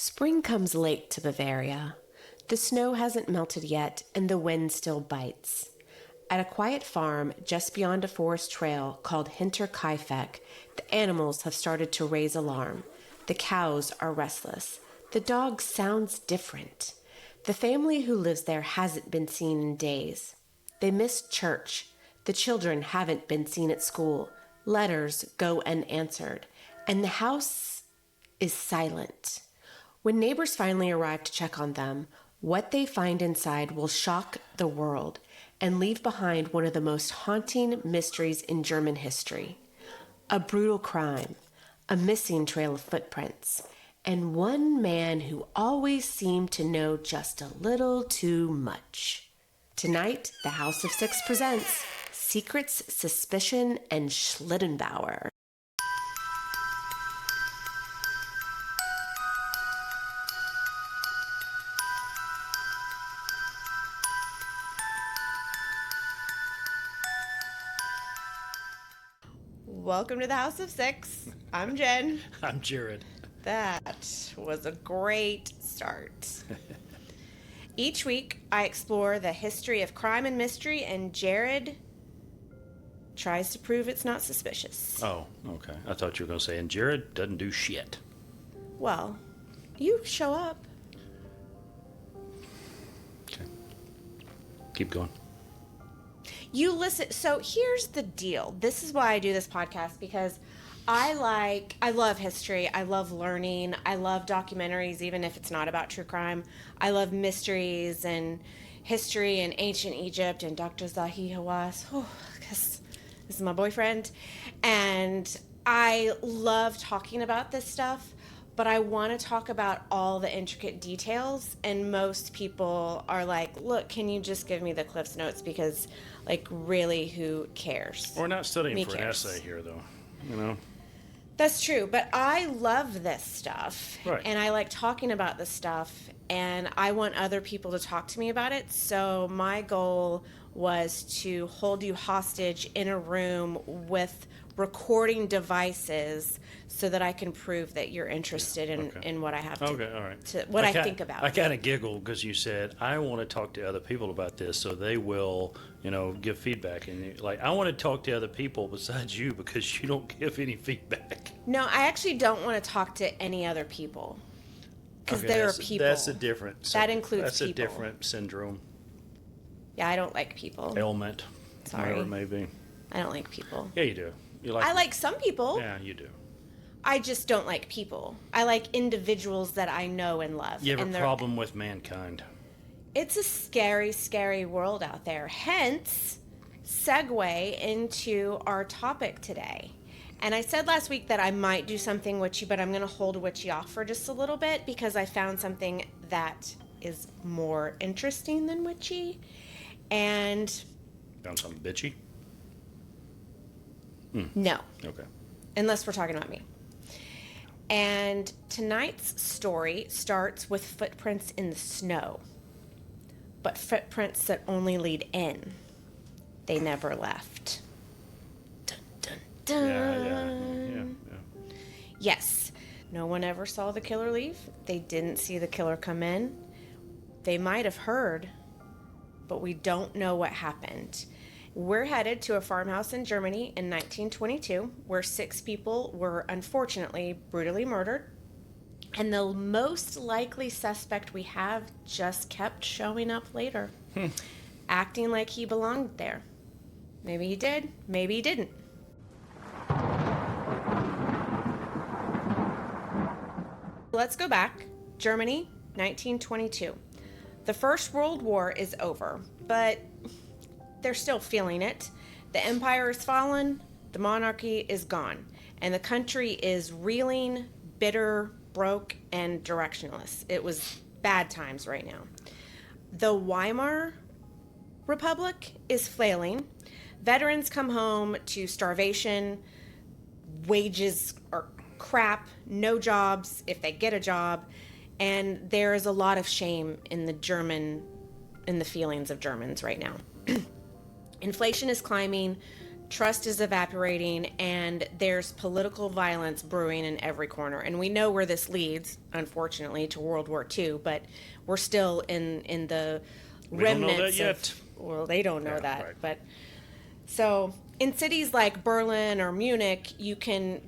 Spring comes late to Bavaria. The snow hasn't melted yet, and the wind still bites. At a quiet farm just beyond a forest trail called Hinterkaifeck, the animals have started to raise alarm. The cows are restless. The dog sounds different. The family who lives there hasn't been seen in days. They miss church. The children haven't been seen at school. Letters go unanswered. And the house is silent. When neighbors finally arrive to check on them, what they find inside will shock the world and leave behind one of the most haunting mysteries in German history. A brutal crime, a missing trail of footprints, and one man who always seemed to know just a little too much. Tonight, the House of Syx presents Secrets, Suspicion, and Schlittenbauer. Welcome to the House of Syx. I'm Jenn. I'm Jared. That was a great start. Each week, I explore the history of crime and mystery, and Jared tries to prove it's not suspicious. Oh, okay. I thought you were going to say, and Jared doesn't do shit. Well, you show up. Okay. Keep going. You listen. So here's the deal. This is why I do this podcast, because I love history. I love learning. I love documentaries, even if it's not about true crime. I love mysteries and history and ancient Egypt and Dr. Zahi Hawass. Oh, because this is my boyfriend. And I love talking about this stuff, but I want to talk about all the intricate details. And most people are like, look, can you just give me the Cliff's Notes? Because, like, really, who cares? We're not studying for an essay here, though. You know? That's true, but I love this stuff, right. And I like talking about this stuff, and I want other people to talk to me about it. So my goal was to hold you hostage in a room with recording devices so that I can prove that you're interested in what I have to, okay, all right. I think about. I kind of giggled because you said, I want to talk to other people about this so they will, give feedback. And I want to talk to other people besides you because you don't give any feedback. No, I actually don't want to talk to any other people because there are people. That's a different. That includes That's people. a different syndrome. Yeah, I don't like people. Ailment. Sorry. Whatever it may be. I don't like people. Yeah, you do. I like some people. Yeah, you do. I just don't like people. I like individuals that I know and love. You have a problem with mankind. It's a scary, scary world out there. Hence, segue into our topic today. And I said last week that I might do something witchy, but I'm going to hold witchy off for just a little bit because I found something that is more interesting than witchy. And... Found something bitchy? No. Okay. Unless we're talking about me. And tonight's story starts with footprints in the snow, but footprints that only lead in. They never left. Dun, dun, dun. Yeah. Yes, no one ever saw the killer leave. They didn't see the killer come in. They might have heard, but we don't know what happened. We're headed to a farmhouse in Germany in 1922 where 6 people were unfortunately brutally murdered. And the most likely suspect we have just kept showing up later, acting like he belonged there. Maybe he did, maybe he didn't. Let's go back. Germany, 1922. The First World War is over, but they're still feeling it. The empire is fallen, the monarchy is gone, and the country is reeling, bitter, broke, and directionless. It was bad times right now. The Weimar Republic is flailing. Veterans come home to starvation, wages are crap, no jobs if they get a job, and there is a lot of shame in the feelings of Germans right now. Inflation is climbing, trust is evaporating, and there's political violence brewing in every corner. And we know where this leads, unfortunately, to World War II, but we're still in the We don't remnants know that yet. Well, they don't know Yeah, that. right. But so in cities like Berlin or Munich,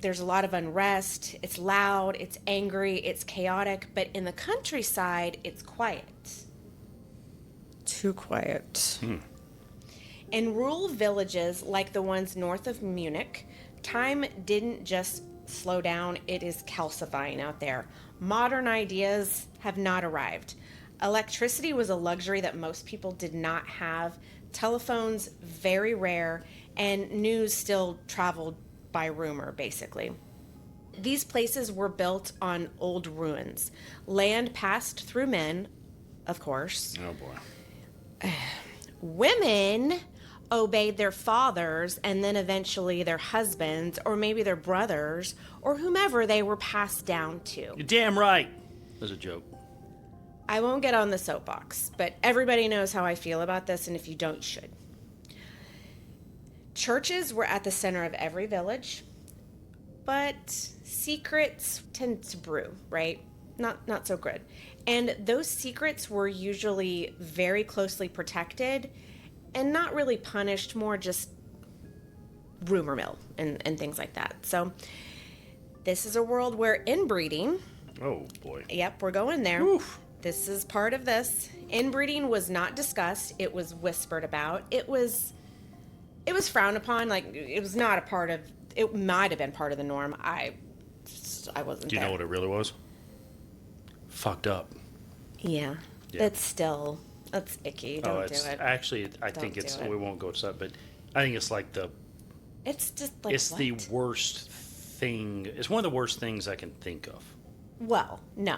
there's a lot of unrest. It's loud, it's angry, it's chaotic, but in the countryside, it's quiet. Too quiet. In rural villages like the ones north of Munich, time didn't just slow down, it is calcifying out there. Modern ideas have not arrived. Electricity was a luxury that most people did not have. Telephones, very rare, and news still traveled by rumor, basically. These places were built on old ruins. Land passed through men, of course. Oh, boy. Women obeyed their fathers and then eventually their husbands or maybe their brothers or whomever they were passed down to. You're damn right. That's a joke. I won't get on the soapbox, but everybody knows how I feel about this, and if you don't, you should. Churches were at the center of every village, but secrets tend to brew, right? Not so good. And those secrets were usually very closely protected and not really punished, more just rumor mill and things like that. So this is a world where inbreeding... Oh, boy. Yep, we're going there. Oof. This is part of this. Inbreeding was not discussed. It was whispered about. It was frowned upon. Like, it was not a part of... It might have been part of the norm. I wasn't Do you there. know what it really was? Fucked up. Yeah. Yeah. That's icky. Don't do it. Actually, I Don't think do it's... it. We won't go to that, but I think it's like the... It's just like, It's what? the worst thing... It's one of the worst things I can think of. Well, no.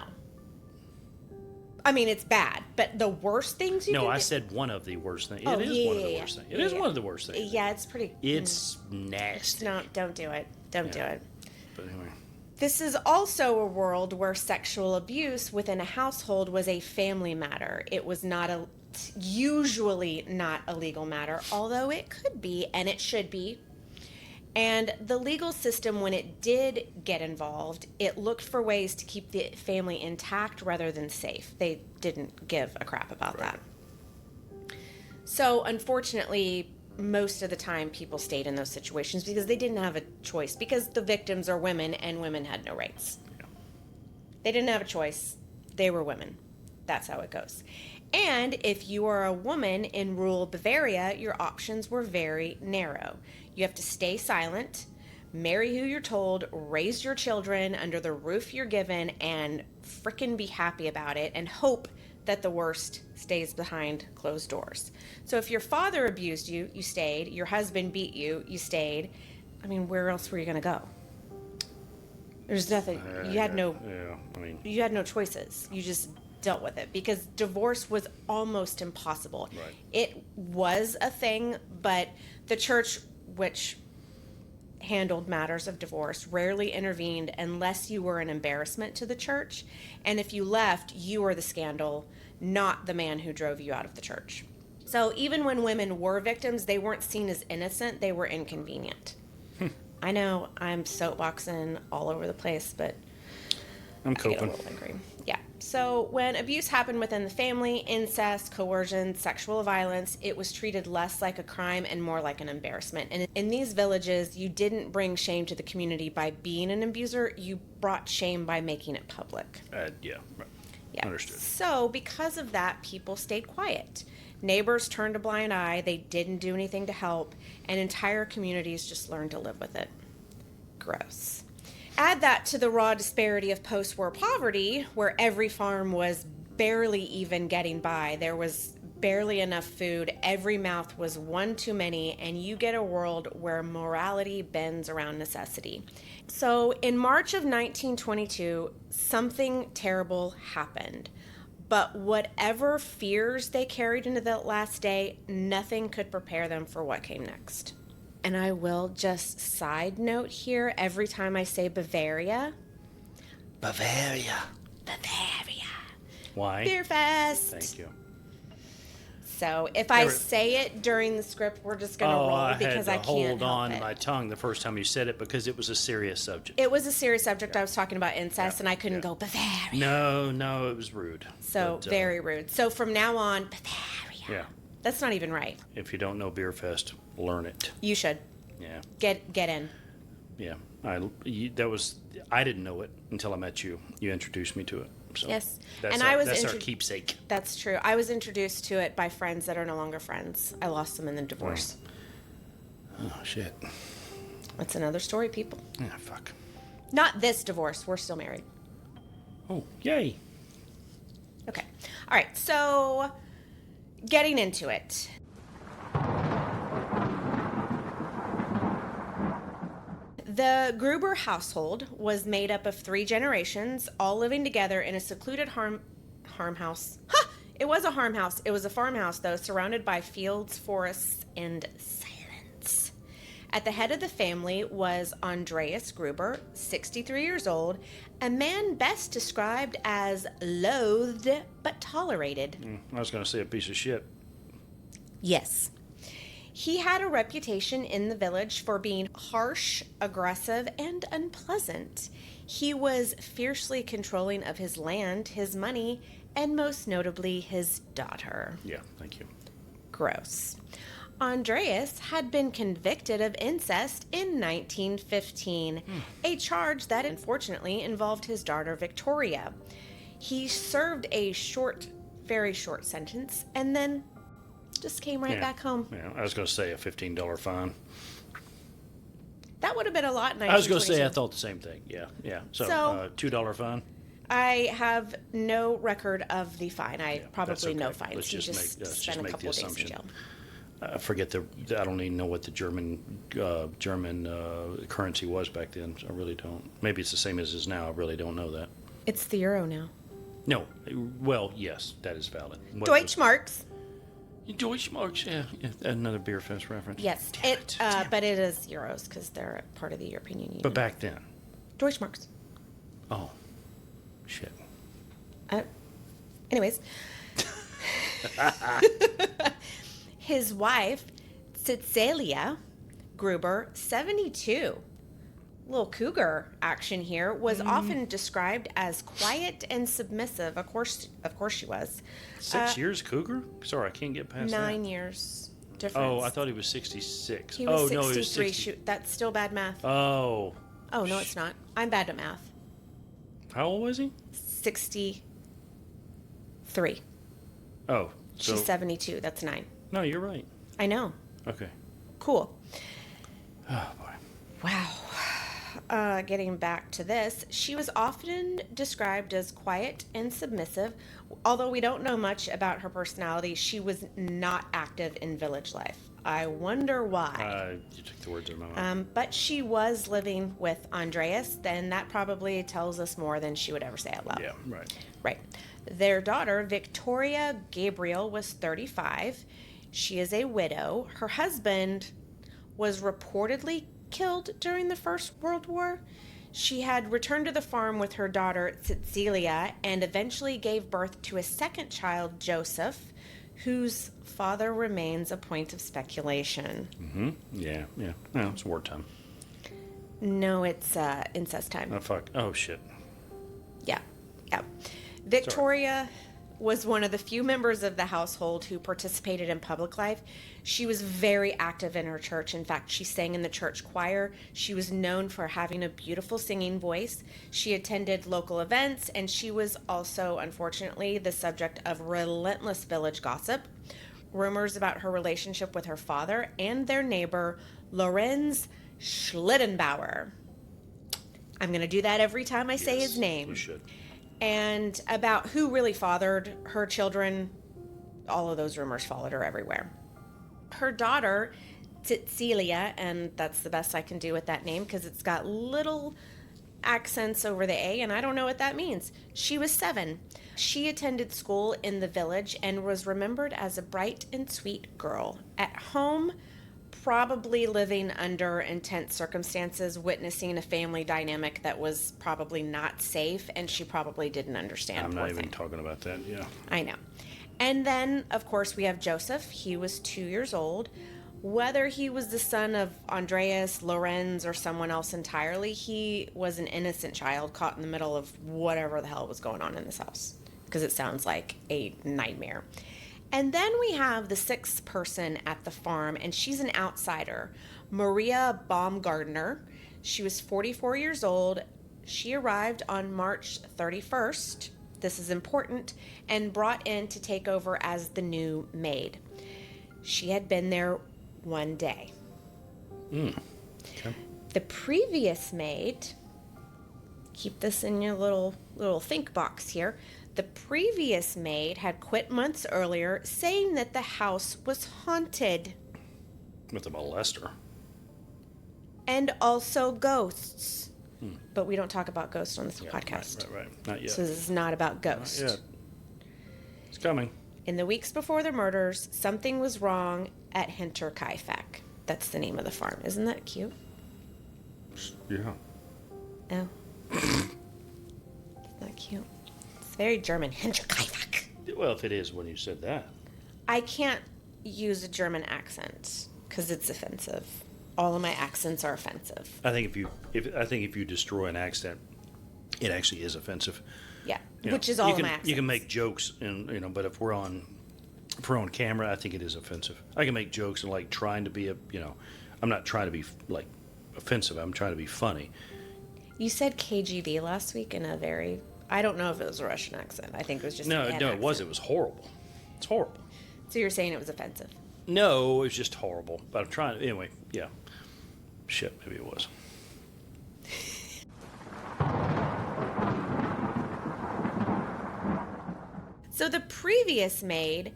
I mean, it's bad, but the worst things you No, can I do... said one of the worst things. Oh, It is yeah, one of the yeah, worst things. yeah. It is Yeah. one of the worst things. Yeah, it's pretty... It's nasty. No, don't do it. Don't do Yeah. it. But anyway. This is also a world where sexual abuse within a household was a family matter. It was usually not a legal matter, although it could be and it should be. And the legal system, when it did get involved, it looked for ways to keep the family intact rather than safe. They didn't give a crap about that. So, unfortunately, most of the time people stayed in those situations because they didn't have a choice, because the victims are women and women had no rights. Yeah. They didn't have a choice. They were women. That's how it goes. And if you are a woman in rural Bavaria, your options were very narrow. You have to stay silent, marry who you're told, raise your children under the roof you're given, and frickin' be happy about it and hope that the worst stays behind closed doors. So if your father abused you, you stayed. Your husband beat you, you stayed. I mean, where else were you going to go? There's nothing. You had no... Yeah, I mean... You had no choices. You just dealt with it because divorce was almost impossible. Right. It was a thing, but the church, which handled matters of divorce, rarely intervened unless you were an embarrassment to the church. And if you left, you were the scandal, not the man who drove you out of the church. So even when women were victims, they weren't seen as innocent, they were inconvenient. I know I'm soapboxing all over the place, but I'm I get a coping. little angry. Yeah. So when abuse happened within the family, incest, coercion, sexual violence, it was treated less like a crime and more like an embarrassment. And in these villages, you didn't bring shame to the community by being an abuser. You brought shame by making it public. Yeah, right. Yeah. Understood. So because of that, people stayed quiet. Neighbors turned a blind eye. They didn't do anything to help. And entire communities just learned to live with it. Gross. Add that to the raw disparity of post-war poverty, where every farm was barely even getting by. There was barely enough food. Every mouth was one too many, and you get a world where morality bends around necessity. So in March of 1922, something terrible happened. But whatever fears they carried into that last day, nothing could prepare them for what came next. And I will just side note here, every time I say Bavaria. Bavaria. Bavaria. Why? Beer Fest. Thank you. So if I say it during the script, we're just going to roll because I can't hold help on it. my tongue the first time you said it because it was a serious subject. It was a serious subject. I was talking about incest, and I couldn't go Bavaria. No, it was rude. So very rude. So from now on, Bavaria. Yeah. That's not even right. If you don't know Beer Fest, learn it. You should. Yeah. Get in. Yeah. I didn't know it until I met you. You introduced me to it. So yes. That's our keepsake. That's true. I was introduced to it by friends that are no longer friends. I lost them in the divorce. Oh shit. That's another story, people. Yeah, fuck. Not this divorce. We're still married. Oh, yay. Okay. All right. So, getting into it. The Gruber household was made up of 3 generations, all living together in a secluded farmhouse. It was a farmhouse. It was a farmhouse, though, surrounded by fields, forests, and silence. At the head of the family was Andreas Gruber, 63 years old, a man best described as loathed but tolerated. I was going to say a piece of shit. Yes. He had a reputation in the village for being harsh, aggressive, and unpleasant. He was fiercely controlling of his land, his money, and most notably his daughter. Yeah, thank you. Gross. Andreas had been convicted of incest in 1915, a charge that unfortunately involved his daughter Victoria. He served a very short sentence, and then just came right back home. Yeah, I was going to say a $15 fine. That would have been a lot in 1922. I was going to say I thought the same thing. Yeah. So $2 fine? I have no record of the fine. Probably no fines. Let's just spent a couple of days in jail. I forget I don't even know what the German currency was back then. So I really don't. Maybe it's the same as it is now. I really don't know that. It's the euro now. No. Well, yes, that is valid. Deutschmarks. Deutschmarks, yeah. Another Beer Fest reference. Yes, but it is euros because they're part of the European Union. But back then. Deutschmarks. Oh, shit. Anyways. His wife, Cecilia Gruber, 72, little cougar action here, was often described as quiet and submissive. Of course she was. 6 years cougar? Sorry, I can't get past 9 years difference. Oh, I thought he was 66. He was 63. No, he was 60. Shoot, that's still bad math. Oh. Oh, no, it's not. I'm bad at math. How old was he? 63. Oh. She's 72. That's 9. No, you're right. I know. Okay. Cool. Oh, boy. Wow. Getting back to this, she was often described as quiet and submissive. Although we don't know much about her personality, she was not active in village life. I wonder why. You took the words out of my mouth. But she was living with Andreas, then that probably tells us more than she would ever say out loud. Yeah, right. Right. Their daughter, Victoria Gabriel, was 35. She is a widow. Her husband was reportedly killed during the First World War. She had returned to the farm with her daughter, Cecilia, and eventually gave birth to a second child, Joseph, whose father remains a point of speculation. Mm-hmm. Yeah. No, it's wartime. No, it's incest time. Oh, fuck. Oh, shit. Yeah. Victoria was one of the few members of the household who participated in public life. She was very active in her church. In fact, she sang in the church choir. She was known for having a beautiful singing voice. She attended local events, and she was also, unfortunately, the subject of relentless village gossip. Rumors about her relationship with her father and their neighbor, Lorenz Schlittenbauer. I'm going to do that every time I say his name. You should. And about who really fathered her children, all of those rumors followed her everywhere. Her daughter, Cecilia, and that's the best I can do with that name because it's got little accents over the A, and I don't know what that means. She was 7. She attended school in the village and was remembered as a bright and sweet girl. At home, probably living under intense circumstances, witnessing a family dynamic that was probably not safe, and she probably didn't understand. I'm not even talking about that, yeah. I know. And then, of course, we have Joseph. He was 2 years old. Whether he was the son of Andreas, Lorenz, or someone else entirely, he was an innocent child caught in the middle of whatever the hell was going on in this house, because it sounds like a nightmare. And then we have the sixth person at the farm, and she's an outsider, Maria Baumgartner. She was 44 years old. She arrived on March 31st. This is important, and brought in to take over as the new maid. She had been there 1 day. Okay. The previous maid, keep this in your little think box here. The previous maid had quit months earlier, saying that the house was haunted. With a molester. And also ghosts. But we don't talk about ghosts on this podcast. Right. Not yet. So this is not about ghosts. Not yet. It's coming. In the weeks before the murders, something was wrong at Hinterkaifeck. That's the name of the farm. Isn't that cute? Yeah. Oh. Isn't that cute? It's very German. Hinterkaifeck. Well, if it is when you said that. I can't use a German accent because it's offensive. All of my accents are offensive. I think if you destroy an accent, it actually is offensive. Yeah, You which know, is all you of can, my accents. You can make jokes, and but if we're on camera, I think it is offensive. I can make jokes and like trying to be I'm not trying to be like offensive. I'm trying to be funny. You said KGB last week in a very, I don't know if it was a Russian accent. I think it was just No, an it accent. was. It was horrible. It's horrible. So you're saying it was offensive? No, it was just horrible. But I'm trying. Anyway, yeah. Shit, maybe it was. So the previous maid,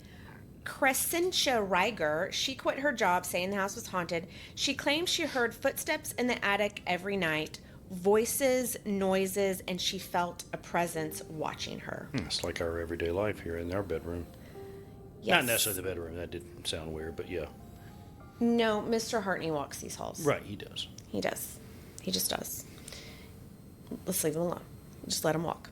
Crescentia Reiger, she quit her job saying the house was haunted. She claimed she heard footsteps in the attic every night, voices, noises, and she felt a presence watching her. It's like our everyday life here in our bedroom. Yes. Not necessarily the bedroom. That did sound weird, but yeah. No, Mr. Hartney walks these halls. Right, he does. He does. He just does. Let's leave him alone. Just let him walk.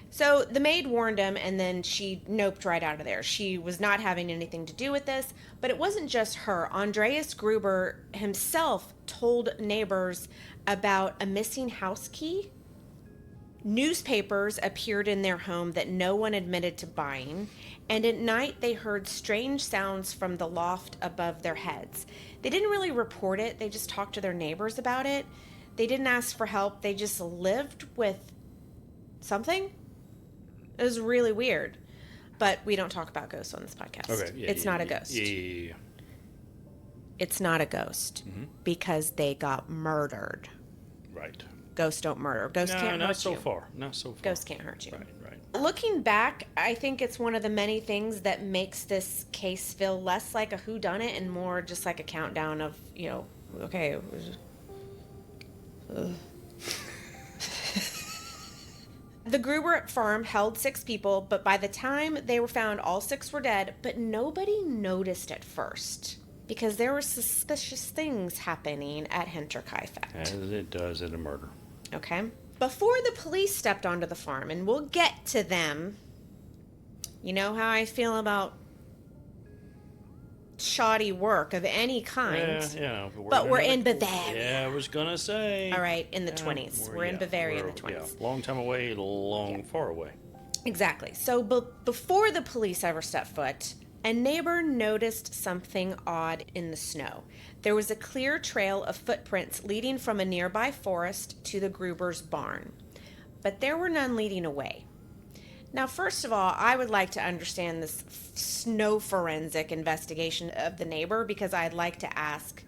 So the maid warned him, and then she noped right out of there. She was not having anything to do with this, but it wasn't just her. Andreas Gruber himself told neighbors about a missing house key. Newspapers appeared in their home that no one admitted to buying, and at night they heard strange sounds from the loft above their heads. They didn't really report it. They just talked to their neighbors about it. They didn't ask for help. They just lived with something. It was really weird. But we don't talk about ghosts on this podcast. Okay. Yeah, it's not a ghost. Yeah. It's not a ghost because they got murdered. Right. Ghosts don't murder. Ghosts can't hurt you. Not so far. Not so far. Ghosts can't hurt you. Right. Looking back, I think it's one of the many things that makes this case feel less like a whodunit and more just like a countdown of, okay. The Gruber farm held 6 people, but by the time they were found, all 6 were dead, but nobody noticed at first because there were suspicious things happening at Hinterkaifeck. As it does in a murder. Okay. Before the police stepped onto the farm, and we'll get to them, you know how I feel about shoddy work of any kind. Yeah. But we're in Bavaria. Yeah, I was going to say. All right, in the 20s. We're in Bavaria in the 20s. Yeah, long time away, far away. Exactly. So before the police ever stepped foot, a neighbor noticed something odd in the snow. There was a clear trail of footprints leading from a nearby forest to the Gruber's barn, but there were none leading away. Now, first of all, I would like to understand this snow forensic investigation of the neighbor because I'd like to ask,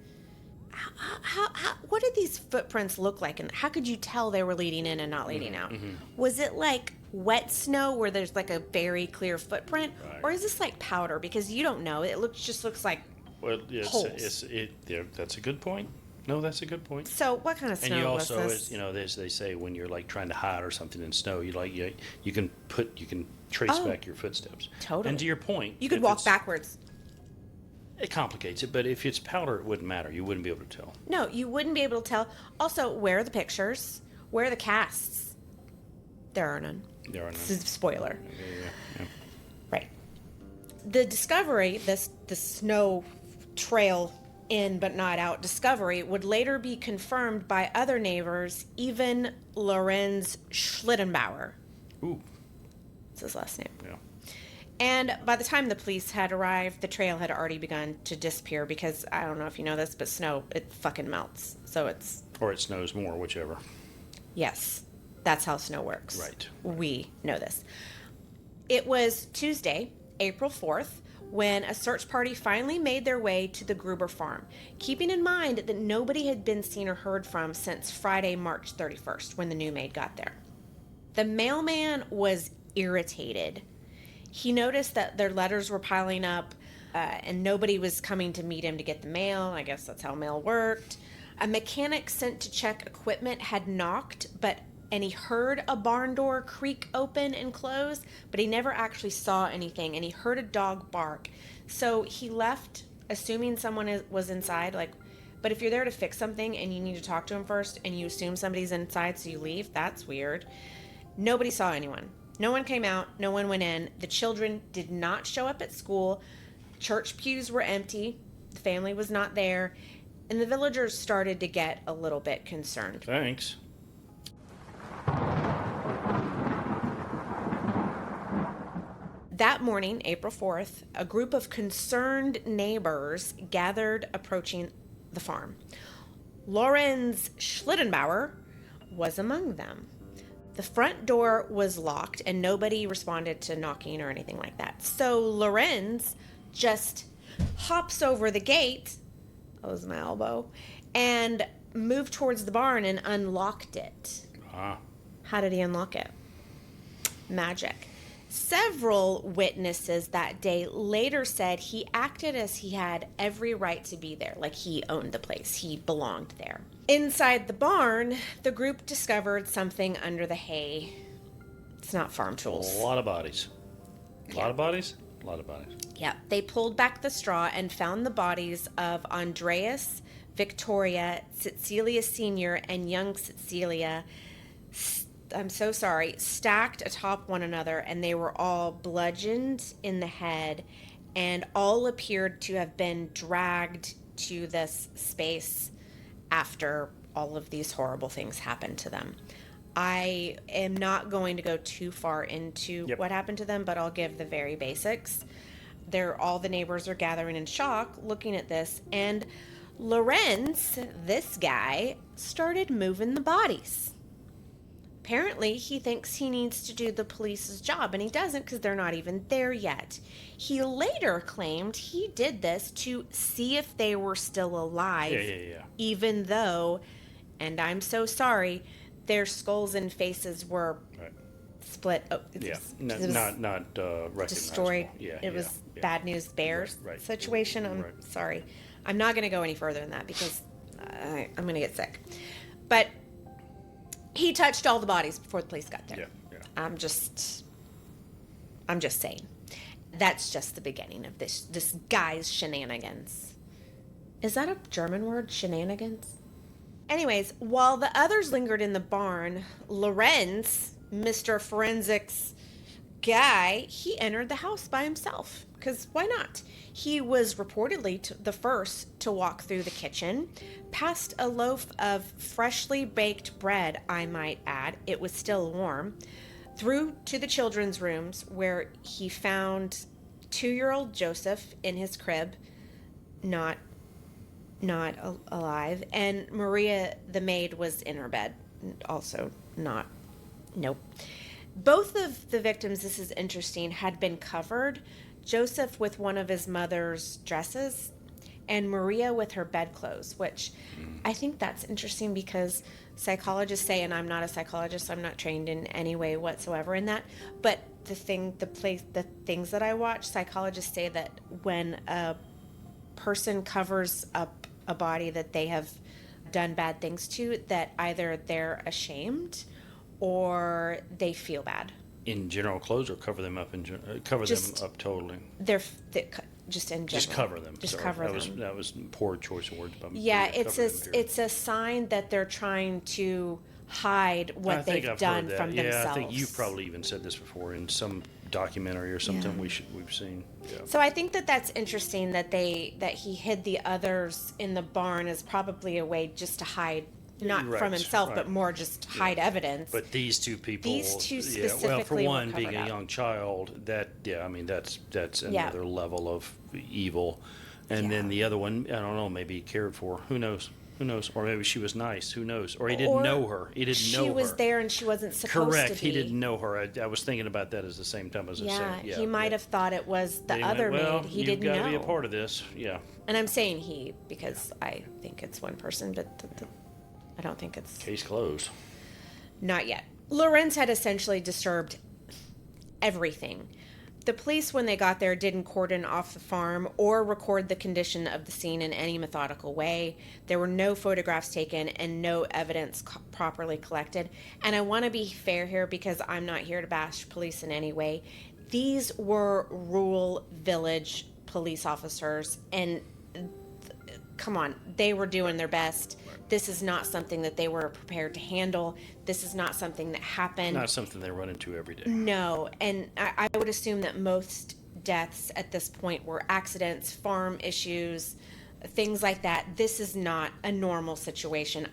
what did these footprints look like, and how could you tell they were leading in and not leading out? Was it like wet snow where there's like a very clear footprint, or is this like powder? Because you don't know. It just looks like holes. That's a good point. No, that's a good point. So, what kind of snow was this? And you also, as they say, when you're like trying to hide or something in snow, you can trace back your footsteps. Totally. And to your point, you could walk backwards. It complicates it, but if it's powder, it wouldn't matter. You wouldn't be able to tell. No, you wouldn't be able to tell. Also, where are the pictures? Where are the casts? There are none. There are none. This is a spoiler. Yeah. Right. The discovery, the snow trail in but not out discovery, would later be confirmed by other neighbors, even Lorenz Schlittenbauer. Ooh. That's his last name. Yeah. And by the time the police had arrived, the trail had already begun to disappear because, I don't know if you know this, but snow, it fucking melts. So it's... Or it snows more, whichever. Yes, that's how snow works. Right. We know this. It was Tuesday, April 4th, when a search party finally made their way to the Gruber farm, keeping in mind that nobody had been seen or heard from since Friday, March 31st, when the new maid got there. The mailman was irritated. He noticed that their letters were piling up and nobody was coming to meet him to get the mail. I guess that's how mail worked. A mechanic sent to check equipment had knocked, and he heard a barn door creak open and close, but he never actually saw anything, and he heard a dog bark. So he left, assuming someone was inside. But if you're there to fix something and you need to talk to him first, and you assume somebody's inside, so you leave, that's weird. Nobody saw anyone. No one came out. No one went in. The children did not show up at school. Church pews were empty. The family was not there. And the villagers started to get a little bit concerned. Thanks. That morning, April 4th, a group of concerned neighbors gathered approaching the farm. Lorenz Schlittenbauer was among them. The front door was locked and nobody responded to knocking or anything like that. So Lorenz just hops over the gate, that was my elbow, and moved towards the barn and unlocked it. How did he unlock it? Magic. Several witnesses that day later said he acted as he had every right to be there, like he owned the place, he belonged there. Inside the barn, the group discovered something under the hay. It's not farm tools. A lot of bodies. A lot of bodies? A lot of bodies. Yeah. They pulled back the straw and found the bodies of Andreas, Victoria, Cecilia Sr., and young Cecilia, I'm so sorry, stacked atop one another, and they were all bludgeoned in the head, and all appeared to have been dragged to this space after all of these horrible things happened to them. I am not going to go too far into what happened to them, but I'll give the very basics. All the neighbors are gathering in shock, looking at this, and Lorenz, this guy, started moving the bodies. Apparently, he thinks he needs to do the police's job, and he doesn't because they're not even there yet. He later claimed he did this to see if they were still alive, even though, and I'm so sorry, their skulls and faces were split. Not destroyed. It was bad news bears situation. I'm sorry. I'm not going to go any further than that because I'm going to get sick. But he touched all the bodies before the police got there. I'm just saying. That's just the beginning of this guy's shenanigans. Is that a German word, shenanigans? Anyways, while the others lingered in the barn, Lorenz, Mr. Forensics guy, he entered the house by himself. Because why not? He was reportedly the first to walk through the kitchen, past a loaf of freshly baked bread, I might add. It was still warm. Through to the children's rooms, where he found 2-year-old Joseph in his crib, not alive, and Maria, the maid, was in her bed, also nope. Both of the victims, this is interesting, had been covered. Joseph with one of his mother's dresses, and Maria with her bedclothes, which I think that's interesting because psychologists say, and I'm not a psychologist, so I'm not trained in any way whatsoever in that, but the things that I watch, psychologists say that when a person covers up a body that they have done bad things to, that either they're ashamed or they feel bad. In general clothes, or cover them up them up totally? just in general. Just cover them. Just Sorry. cover That them. That was poor choice of words. But Yeah, it's a sign that they're trying to hide what they've done from themselves. I think you've probably even said this before in some documentary or something we've seen. Yeah. So I think that that's interesting that he hid the others in the barn is probably a way just to hide, not from himself, but more just hide evidence. But these two people, specifically, well, for one, were being a up. young child, that's another level of evil. And then the other one, I don't know, maybe he cared for her. Who knows? Or maybe she was nice. Who knows? Or he didn't know her. He didn't know her. She was there and she wasn't supposed to be. He didn't know her. I was thinking about that at the same time as I said. Yeah, he might have thought it was the other maid. He didn't know. You've got to be a part of this. Yeah. And I'm saying he because I think it's one person, but I don't think it's... Case closed. Not yet. Lorenz had essentially disturbed everything. The police, when they got there, didn't cordon off the farm or record the condition of the scene in any methodical way. There were no photographs taken and no evidence properly collected. And I want to be fair here because I'm not here to bash police in any way. These were rural village police officers, and come on, they were doing their best. This is not something that they were prepared to handle. This is not something that happened. Not something they run into every day. No, and I would assume that most deaths at this point were accidents, farm issues, things like that. This is not a normal situation.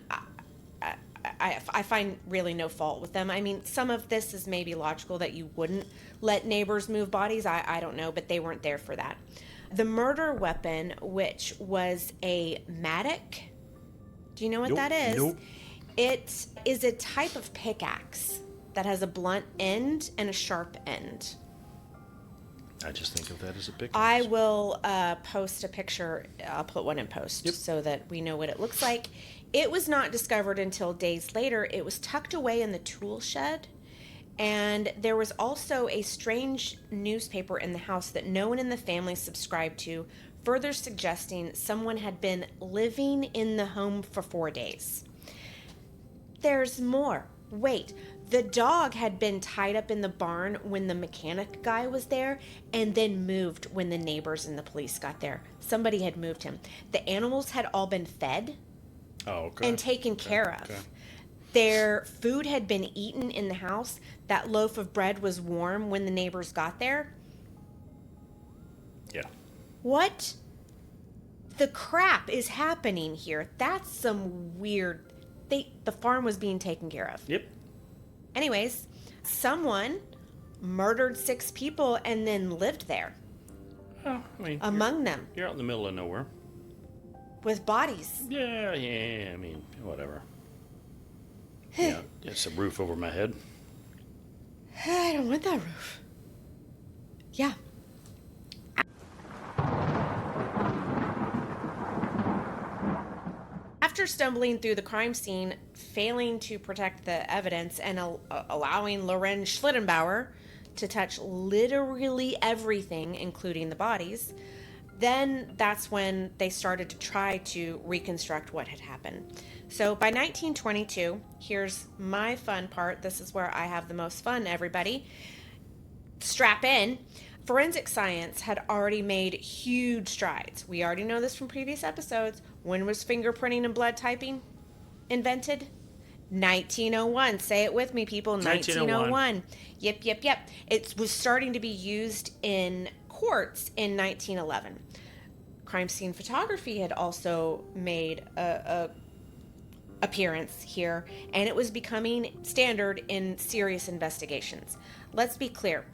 I find really no fault with them. I mean, some of this is maybe logical that you wouldn't let neighbors move bodies. I don't know, but they weren't there for that. The murder weapon, which was a mattock. Do you know what that is? Nope. It is a type of pickaxe that has a blunt end and a sharp end. I just think of that as a pickaxe. I will post a picture. I'll put one in post so that we know what it looks like. It was not discovered until days later. It was tucked away in the tool shed. And there was also a strange newspaper in the house that no one in the family subscribed to, further suggesting someone had been living in the home for 4 days. There's more. Wait, the dog had been tied up in the barn when the mechanic guy was there and then moved when the neighbors and the police got there. Somebody had moved him. The animals had all been fed and taken care of. Okay. Their food had been eaten in the house. That loaf of bread was warm when the neighbors got there. Yeah. What the crap is happening here? That's some weird... The farm was being taken care of. Yep. Anyways, someone murdered 6 people and then lived there. Well, I mean... Among them. You're out in the middle of nowhere. With bodies. Yeah, I mean, whatever. Yeah, it's a roof over my head. I don't want that roof. Yeah. After stumbling through the crime scene, failing to protect the evidence, and allowing Lorenz Schlittenbauer to touch literally everything, including the bodies, then that's when they started to try to reconstruct what had happened. So by 1922, here's my fun part. This is where I have the most fun, everybody. Strap in. Forensic science had already made huge strides. We already know this from previous episodes. When was fingerprinting and blood typing invented? 1901. Say it with me, people. 1901. Yep. It was starting to be used in courts in 1911. Crime scene photography had also made a appearance here, and it was becoming standard in serious investigations. Let's be clear.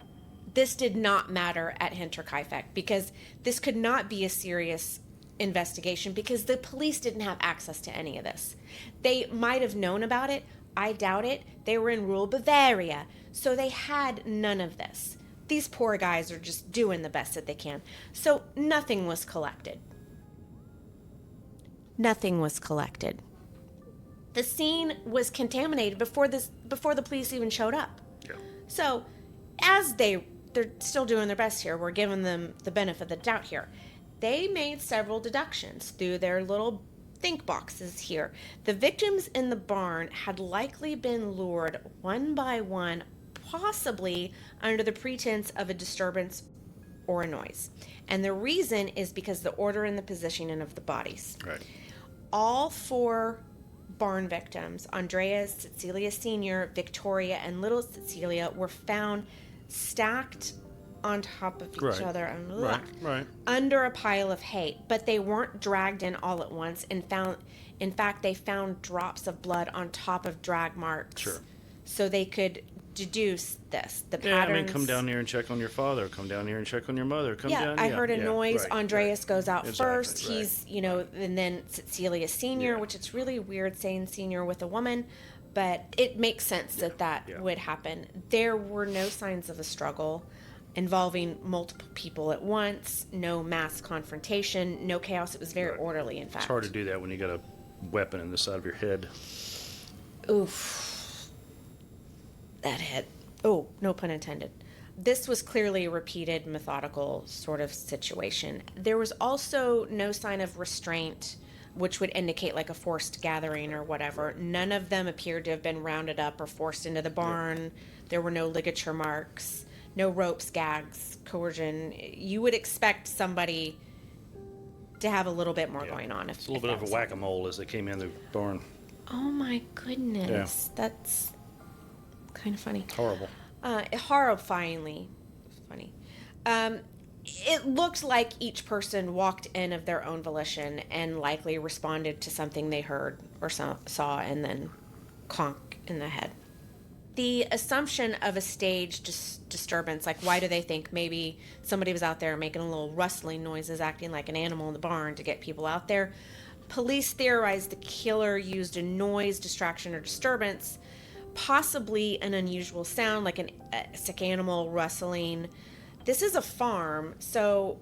This did not matter at Hinterkaifeck because this could not be a serious investigation because the police didn't have access to any of this. They might have known about it. I doubt it. They were in rural Bavaria, so they had none of this. These poor guys are just doing the best that they can. So nothing was collected. Nothing was collected. The scene was contaminated before the police even showed up. Yeah. So as they're still doing their best here, we're giving them the benefit of the doubt here. They made several deductions through their little think boxes here. The victims in the barn had likely been lured one by one, possibly under the pretense of a disturbance or a noise. And the reason is because the order and the positioning of the bodies. Right. All 4 barn victims, Andreas, Cecilia Sr., Victoria, and little Cecilia, were found stacked on top of each other and under a pile of hay. But they weren't dragged in all at once and found, in fact, they found drops of blood on top of drag marks. Sure. So they could deduce the patterns. Yeah, I mean, come down here and check on your father. Come down here and check on your mother. Come down. I heard a noise. Andreas goes out first. Right. He's, and then Cecilia Sr., which it's really weird saying senior with a woman, but it makes sense that would happen. There were no signs of a struggle involving multiple people at once, no mass confrontation, no chaos. It was very orderly, in fact. It's hard to do that when you got a weapon in the side of your head. Oof. That hit. Oh, no pun intended. This was clearly a repeated, methodical sort of situation. There was also no sign of restraint, which would indicate like a forced gathering or whatever. None of them appeared to have been rounded up or forced into the barn. There were no ligature marks, no ropes, gags, coercion. You would expect somebody to have a little bit more going on. It's a little bit of a whack-a-mole as they came in the barn. Oh my goodness. Yeah. That's kind of funny. Horrible. Horrifyingly funny. It looked like each person walked in of their own volition and likely responded to something they heard or saw and then conk in the head. The assumption of a staged disturbance, like why do they think maybe somebody was out there making a little rustling noises, acting like an animal in the barn to get people out there? Police theorized the killer used a noise, distraction, or disturbance, possibly an unusual sound like a sick animal rustling. This is a farm, so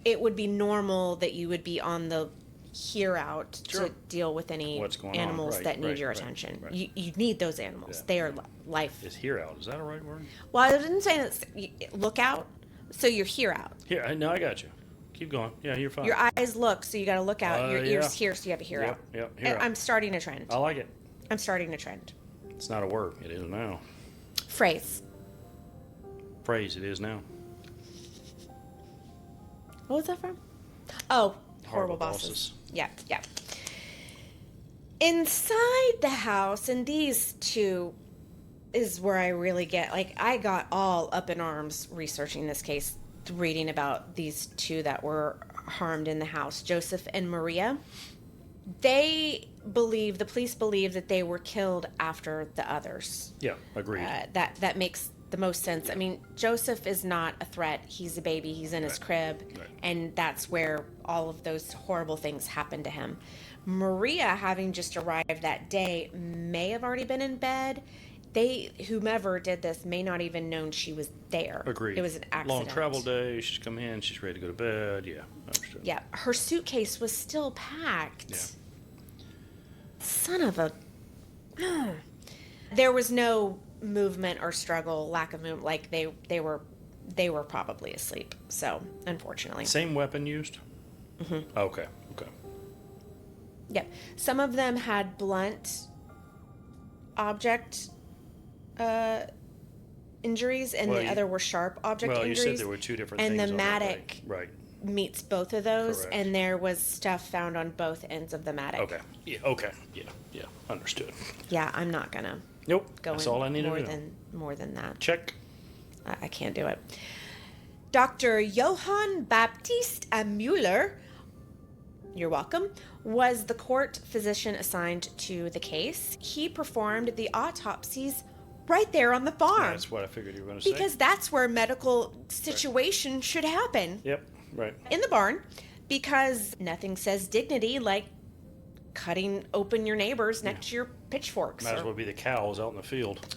it would be normal that you would be on the hear out to deal with any animals that need your attention. Right. You need those animals. Yeah. They are life. Is hear out? Is that a right word? Well, I didn't say that. Look out, so you're hear out. Here, no, I got you. Keep going. Yeah, you're fine. Your eyes look, so you got to look out. Your ears hear, so you have to hear out. Yep, hear out. I'm starting a trend. I like it. I'm starting a trend. It's not a word. It is now. Phrase. Phrase. It is now. What was that from? Oh, Horrible Bosses. Yeah. Inside the house, and these two is where I really get, like, I got all up in arms researching this case, reading about these two that were harmed in the house, Joseph and Maria. The police believe that they were killed after the others. Yeah, agreed. That makes the most sense. I mean, Joseph is not a threat. He's a baby. He's in his crib. Right. And that's where all of those horrible things happened to him. Maria, having just arrived that day, may have already been in bed. Whomever did this may not even known she was there. Agreed. It was an accident. Long travel day. She's come in. She's ready to go to bed. Yeah, understood. Yeah, her suitcase was still packed. Yeah. Son of a... There was no movement or struggle, lack of movement. Like they were probably asleep. So, unfortunately. Same weapon used? Mm-hmm. Okay. Yep. Some of them had blunt object injuries, and the other were sharp object injuries. Well, you said there were two different things. And the mattock meets both of those. Correct. And there was stuff found on both ends of the mattock. Okay. Yeah. Understood. Yeah, I'm not gonna. Nope. That's all I need to know. More than that. Check. I can't do it. Dr. Johann Baptist Müller, you're welcome, was the court physician assigned to the case. He performed the autopsies right there on the farm. That's what I figured you were going to say. Because that's where medical situation should happen. Yep, right. In the barn, because nothing says dignity like cutting open your neighbors next to your pitchforks. Might as well be the cows out in the field.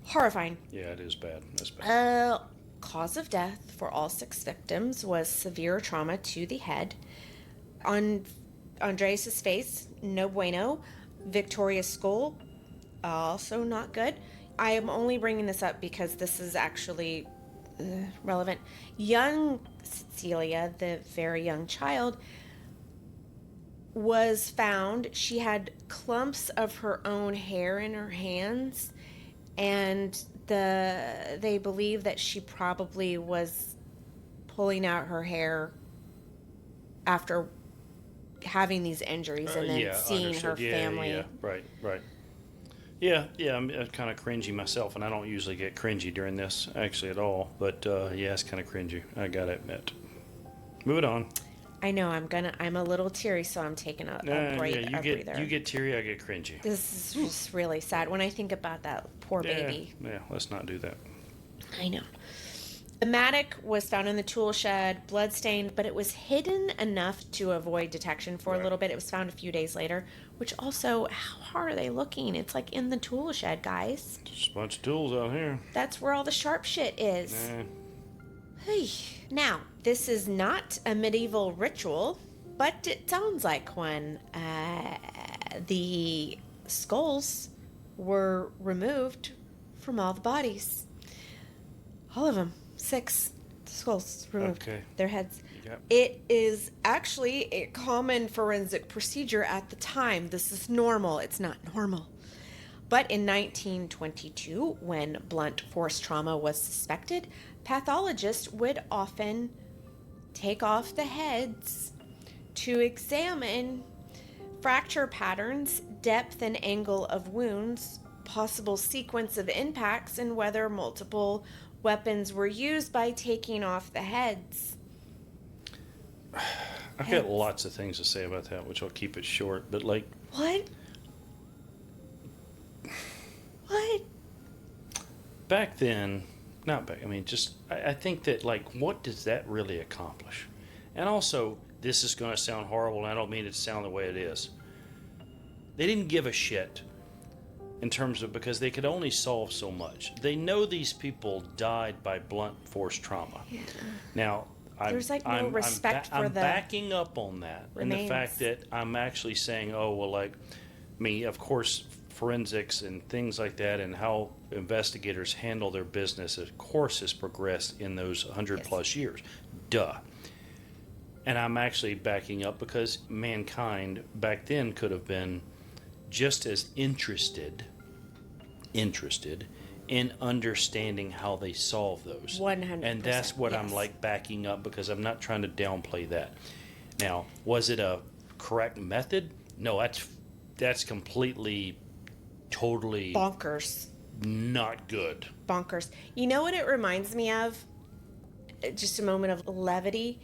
Horrifying. Yeah, it is bad. That's bad. Cause of death for all 6 victims was severe trauma to the head. On Andreas' face, no bueno. Victoria's skull, also not good. I am only bringing this up because this is actually relevant. Young Cecilia, the very young child, was found. She had clumps of her own hair in her hands, and they believe that she probably was pulling out her hair after having these injuries and then seeing her family. Yeah, right. Yeah, I'm kind of cringy myself, and I don't usually get cringy during this, actually, at all. But, yeah, it's kind of cringy. I gotta admit. Moving on. I know, I'm a little teary, so I'm taking a breather. You get teary, I get cringy. This is just really sad when I think about that poor baby. Yeah, let's not do that. I know. The mattock was found in the tool shed, bloodstained, but it was hidden enough to avoid detection for a little bit. It was found a few days later, which also, how hard are they looking? It's like in the tool shed, guys. Just a bunch of tools out here. That's where all the sharp shit is. Hey. Now, this is not a medieval ritual, but it sounds like one. The skulls were removed from all the bodies. All of them. 6 skulls removed. Okay. Their heads. Yep. It is actually a common forensic procedure at the time. This is normal. It's not normal. But in 1922, when blunt force trauma was suspected, pathologists would often take off the heads to examine fracture patterns, depth and angle of wounds, possible sequence of impacts, and whether multiple weapons were used by taking off the heads. I've got lots of things to say about that, which I'll keep it short, but like... What? Back then, I think that, like, what does that really accomplish? And also, this is going to sound horrible, and I don't mean it to sound the way it is. They didn't give a shit in terms of, because they could only solve so much. They know these people died by blunt force trauma. Yeah. Now, there's no respect for I'm backing up on that. Remains. And the fact that I'm actually saying, of course, forensics and things like that and how investigators handle their business, of course, has progressed in those 100 plus years. Duh. And I'm actually backing up because mankind back then could have been just as interested in understanding how they solve those. 100%. And that's what I'm like backing up, because I'm not trying to downplay that. Now, was it a correct method? No, that's completely, totally bonkers. Not good. Bonkers. You know what it reminds me of? Just a moment of levity.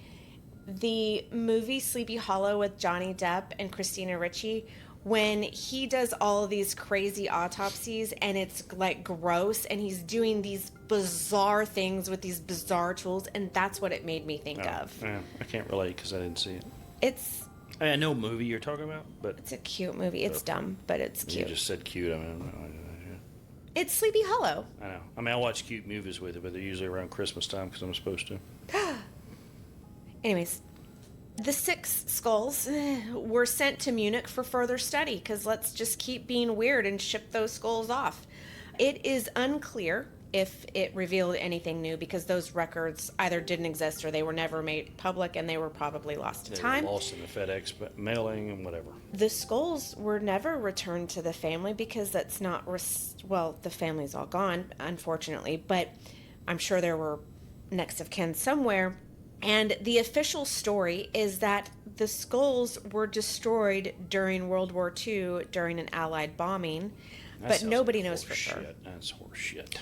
The movie Sleepy Hollow with Johnny Depp and Christina Ricci, when he does all of these crazy autopsies and it's like gross and he's doing these bizarre things with these bizarre tools, and that's what it made me think of. Yeah, I can't relate because I didn't see it. I know what movie you're talking about, but... It's a cute movie. It's dumb, but it's cute. You just said cute. It's Sleepy Hollow. I know. I mean, I watch cute movies with it, but they're usually around Christmas time because I'm supposed to. Anyways, the 6 skulls were sent to Munich for further study, because let's just keep being weird and ship those skulls off. It is unclear if it revealed anything new, because those records either didn't exist or they were never made public, and they were probably lost to time. They were lost in the FedEx mailing and whatever. The skulls were never returned to the family because that's not... the family's all gone, unfortunately, but I'm sure there were next of kin somewhere. And the official story is that the skulls were destroyed during World War II during an Allied bombing, but nobody knows for sure. That's horseshit.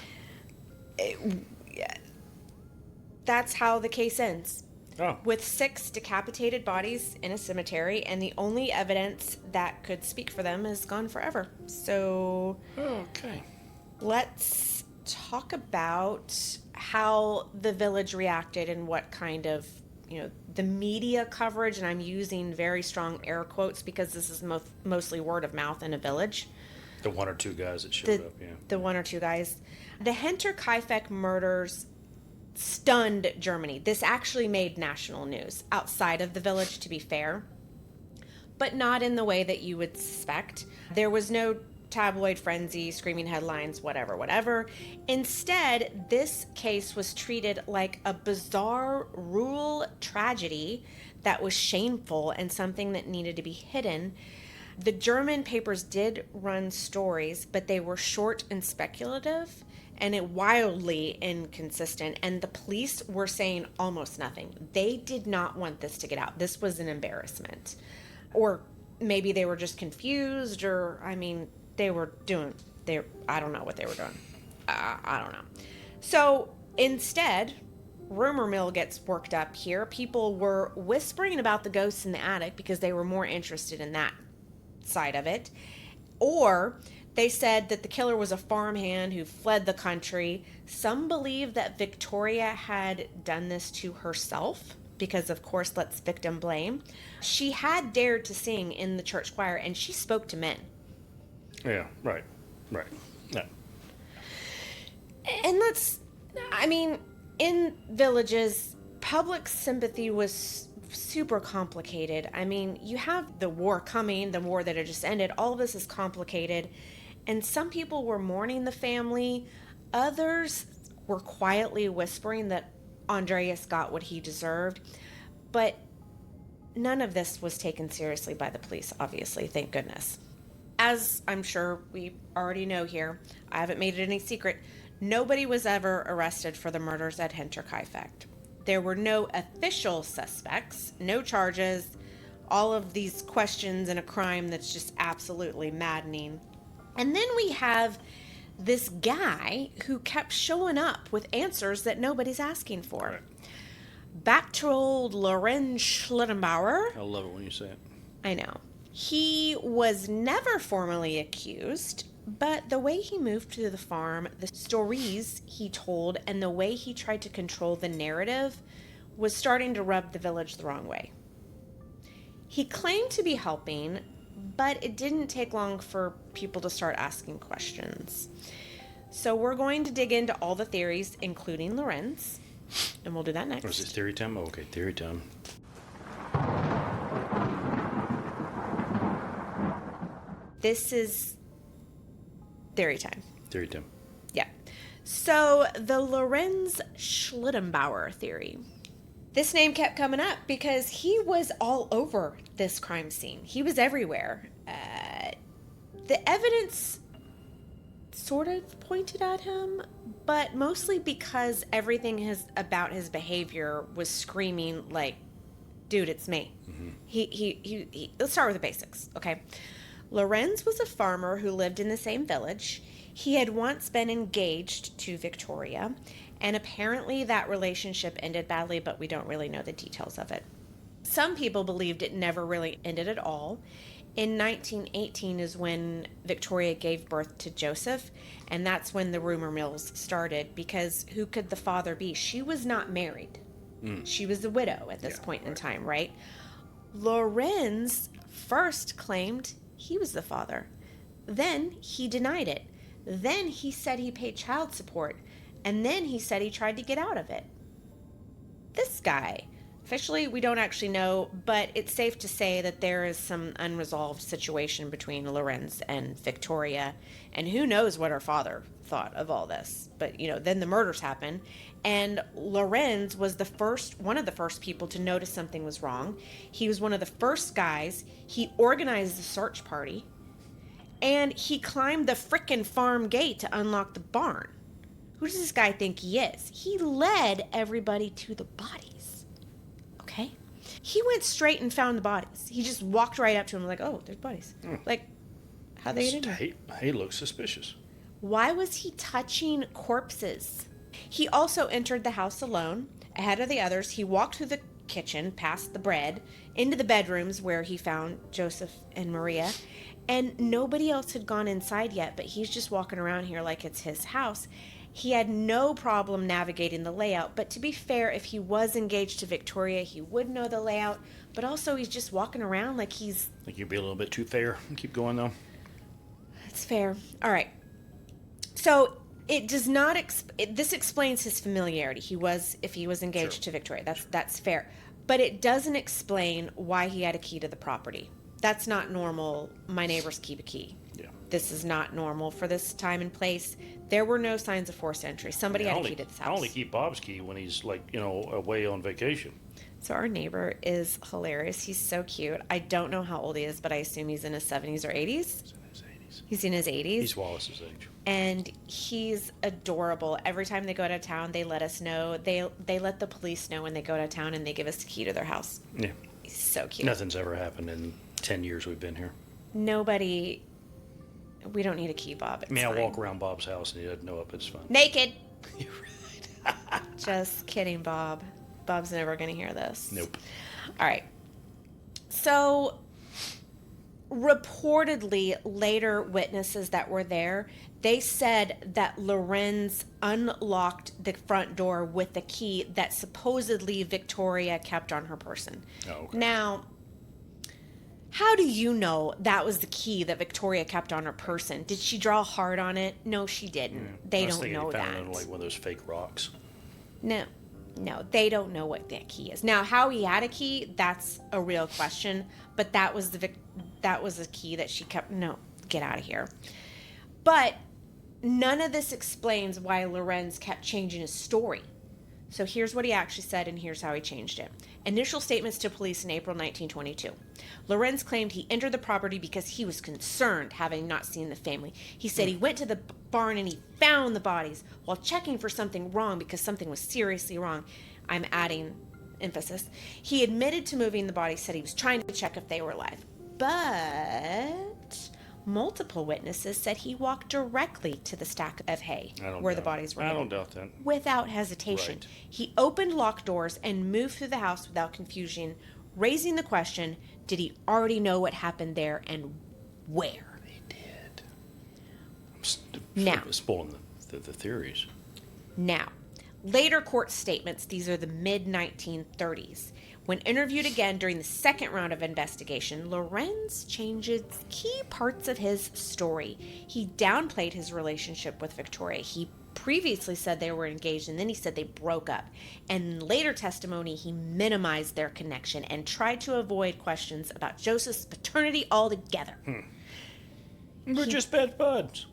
That's how the case ends. Oh. With 6 decapitated bodies in a cemetery, and the only evidence that could speak for them is gone forever. So, okay. Let's talk about how the village reacted and what kind of, the media coverage, and I'm using very strong air quotes because this is mostly word of mouth in a village. The 1 or 2 guys that showed up, yeah. The 1 or 2 guys. The Hinterkaifeck murders stunned Germany. This actually made national news outside of the village, to be fair, but not in the way that you would suspect. There was no tabloid frenzy, screaming headlines, whatever. Instead, this case was treated like a bizarre rural tragedy that was shameful and something that needed to be hidden. The German papers did run stories, but they were short and speculative, and it wildly inconsistent. And the police were saying almost nothing. They did not want this to get out. This was an embarrassment. Or maybe they were just confused, or, I mean, I don't know what they were doing. I don't know. So instead, rumor mill gets worked up here. People were whispering about the ghosts in the attic because they were more interested in that side of it. Or they said that the killer was a farmhand who fled the country. Some believe that Victoria had done this to herself because, of course, let's victim blame. She had dared to sing in the church choir, and she spoke to men. Yeah, right. Yeah. And in villages, public sympathy was super complicated. I mean, you have the war coming, the war that had just ended. All of this is complicated. And some people were mourning the family. Others were quietly whispering that Andreas got what he deserved. But none of this was taken seriously by the police, obviously, thank goodness. As I'm sure we already know here, I haven't made it any secret, nobody was ever arrested for the murders at Hinterkaifeck. There were no official suspects, no charges, all of these questions in a crime that's just absolutely maddening. And then we have this guy who kept showing up with answers that nobody's asking for. Right. Back to old Lorenz Schlittenbauer. I love it when you say it. I know. He was never formally accused, but the way he moved to the farm, the stories he told, and the way he tried to control the narrative was starting to rub the village the wrong way. He claimed to be helping, but it didn't take long for people to start asking questions. So we're going to dig into all the theories, including Lorenz, and we'll do that next. Or is this theory time? Oh, okay, theory time. This is theory time. Theory time. Yeah. So the Lorenz Schlittenbauer theory. This name kept coming up because he was all over this crime scene. He was everywhere. The evidence sort of pointed at him, but mostly because everything about his behavior was screaming like, dude, it's me. Mm-hmm. He let's start with the basics, okay? Lorenz was a farmer who lived in the same village. He had once been engaged to Victoria, and apparently that relationship ended badly, but we don't really know the details of it. Some people believed it never really ended at all. In 1918 is when Victoria gave birth to Joseph, and that's when the rumor mills started, because who could the father be? She was not married. She was a widow at this point in time, right? Lorenz first claimed he was the father. Then he denied it. Then he said he paid child support. And then he said he tried to get out of it. This guy, officially we don't actually know, but it's safe to say that there is some unresolved situation between Lorenz and Victoria. And who knows what her father thought of all this. But, then the murders happened. And Lorenz was one of the first people to notice something was wrong. He was one of the first guys. He organized the search party. And he climbed the frickin' farm gate to unlock the barn. Who does this guy think he is? He led everybody to the bodies. Okay? He went straight and found the bodies. He just walked right up to him like, oh, there's bodies. Like, how'd they get in there? He looks suspicious. Why was he touching corpses? He also entered the house alone, ahead of the others. He walked through the kitchen, past the bread, into the bedrooms where he found Joseph and Maria. And nobody else had gone inside yet, but he's just walking around here like it's his house. He had no problem navigating the layout, but to be fair, if he was engaged to Victoria, he would know the layout, but also he's just walking around like he's... I think you'd be a little bit too fair. Keep going, though. That's fair. All right. So it does not... this explains his familiarity. If he was engaged to Victoria. That's fair. But it doesn't explain why he had a key to the property. That's not normal. My neighbors keep a key. Yeah. This is not normal for this time and place. There were no signs of forced entry. Somebody had a key to this house. I only keep Bob's key when he's away on vacation. So our neighbor is hilarious. He's so cute. I don't know how old he is, but I assume he's in his 70s or 80s. He's in his 80s. He's in his 80s. He's Wallace's age. And he's adorable. Every time they go to town, they let us know. They let the police know when they go to town, and they give us the key to their house. Yeah. He's so cute. Nothing's ever happened in 10 years we've been here. Nobody... We don't need a key, Bob. It's I walk around Bob's house, and he doesn't know it, but it's fun. Naked! You're right. Just kidding, Bob. Bob's never going to hear this. Nope. All right. So... Reportedly, later witnesses that were there, they said that Lorenz unlocked the front door with the key that supposedly Victoria kept on her person. Oh, okay. Now, how do you know that was the key that Victoria kept on her person? Did she draw hard on it? No, she didn't. They don't know that. Found it on like one of those fake rocks. No, they don't know what that key is. Now, how he had a key, that's a real question. But that was the key that she kept. No, get out of here. But none of this explains why Lorenz kept changing his story. So here's what he actually said, and here's how he changed it. Initial statements to police in April 1922. Lorenz claimed he entered the property because he was concerned, having not seen the family. He said he went to the barn and he found the bodies while checking for something wrong because something was seriously wrong. I'm adding emphasis. He admitted to moving the bodies, said he was trying to check if they were alive. But multiple witnesses said he walked directly to the stack of hay where the bodies were. I don't doubt that. Without hesitation. Right. He opened locked doors and moved through the house without confusion, raising the question, did he already know what happened there and where? He did. Now, I'm spoiling the theories. Now, later court statements, these are the mid-1930s. When interviewed again during the second round of investigation, Lorenz changes key parts of his story. He downplayed his relationship with Victoria. He previously said they were engaged, and then he said they broke up. And in later testimony, he minimized their connection and tried to avoid questions about Joseph's paternity altogether. We're just best buds.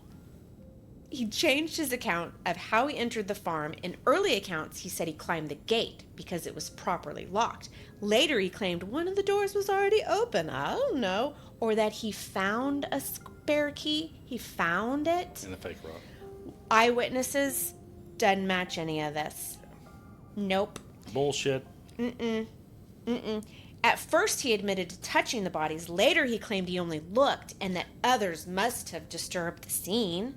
He changed his account of how he entered the farm. In early accounts, he said he climbed the gate because it was properly locked. Later, he claimed one of the doors was already open. I don't know. Or that he found a spare key. He found it. In the fake rock. Eyewitnesses doesn't match any of this. Nope. Bullshit. At first, he admitted to touching the bodies. Later, he claimed he only looked and that others must have disturbed the scene.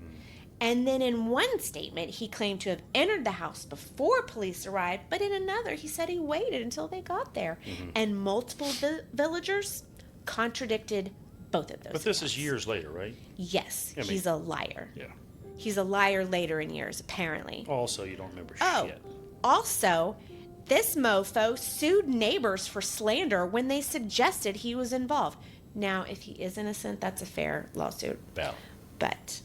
And then in one statement, he claimed to have entered the house before police arrived, but in another, he said he waited until they got there. And multiple villagers contradicted both of those. But this is years later, right? Yes, he's a liar. Yeah. He's a liar later in years, apparently. Also, you don't remember shit. Also, this mofo sued neighbors for slander when they suggested he was involved. Now, if he is innocent, that's a fair lawsuit. Wow. But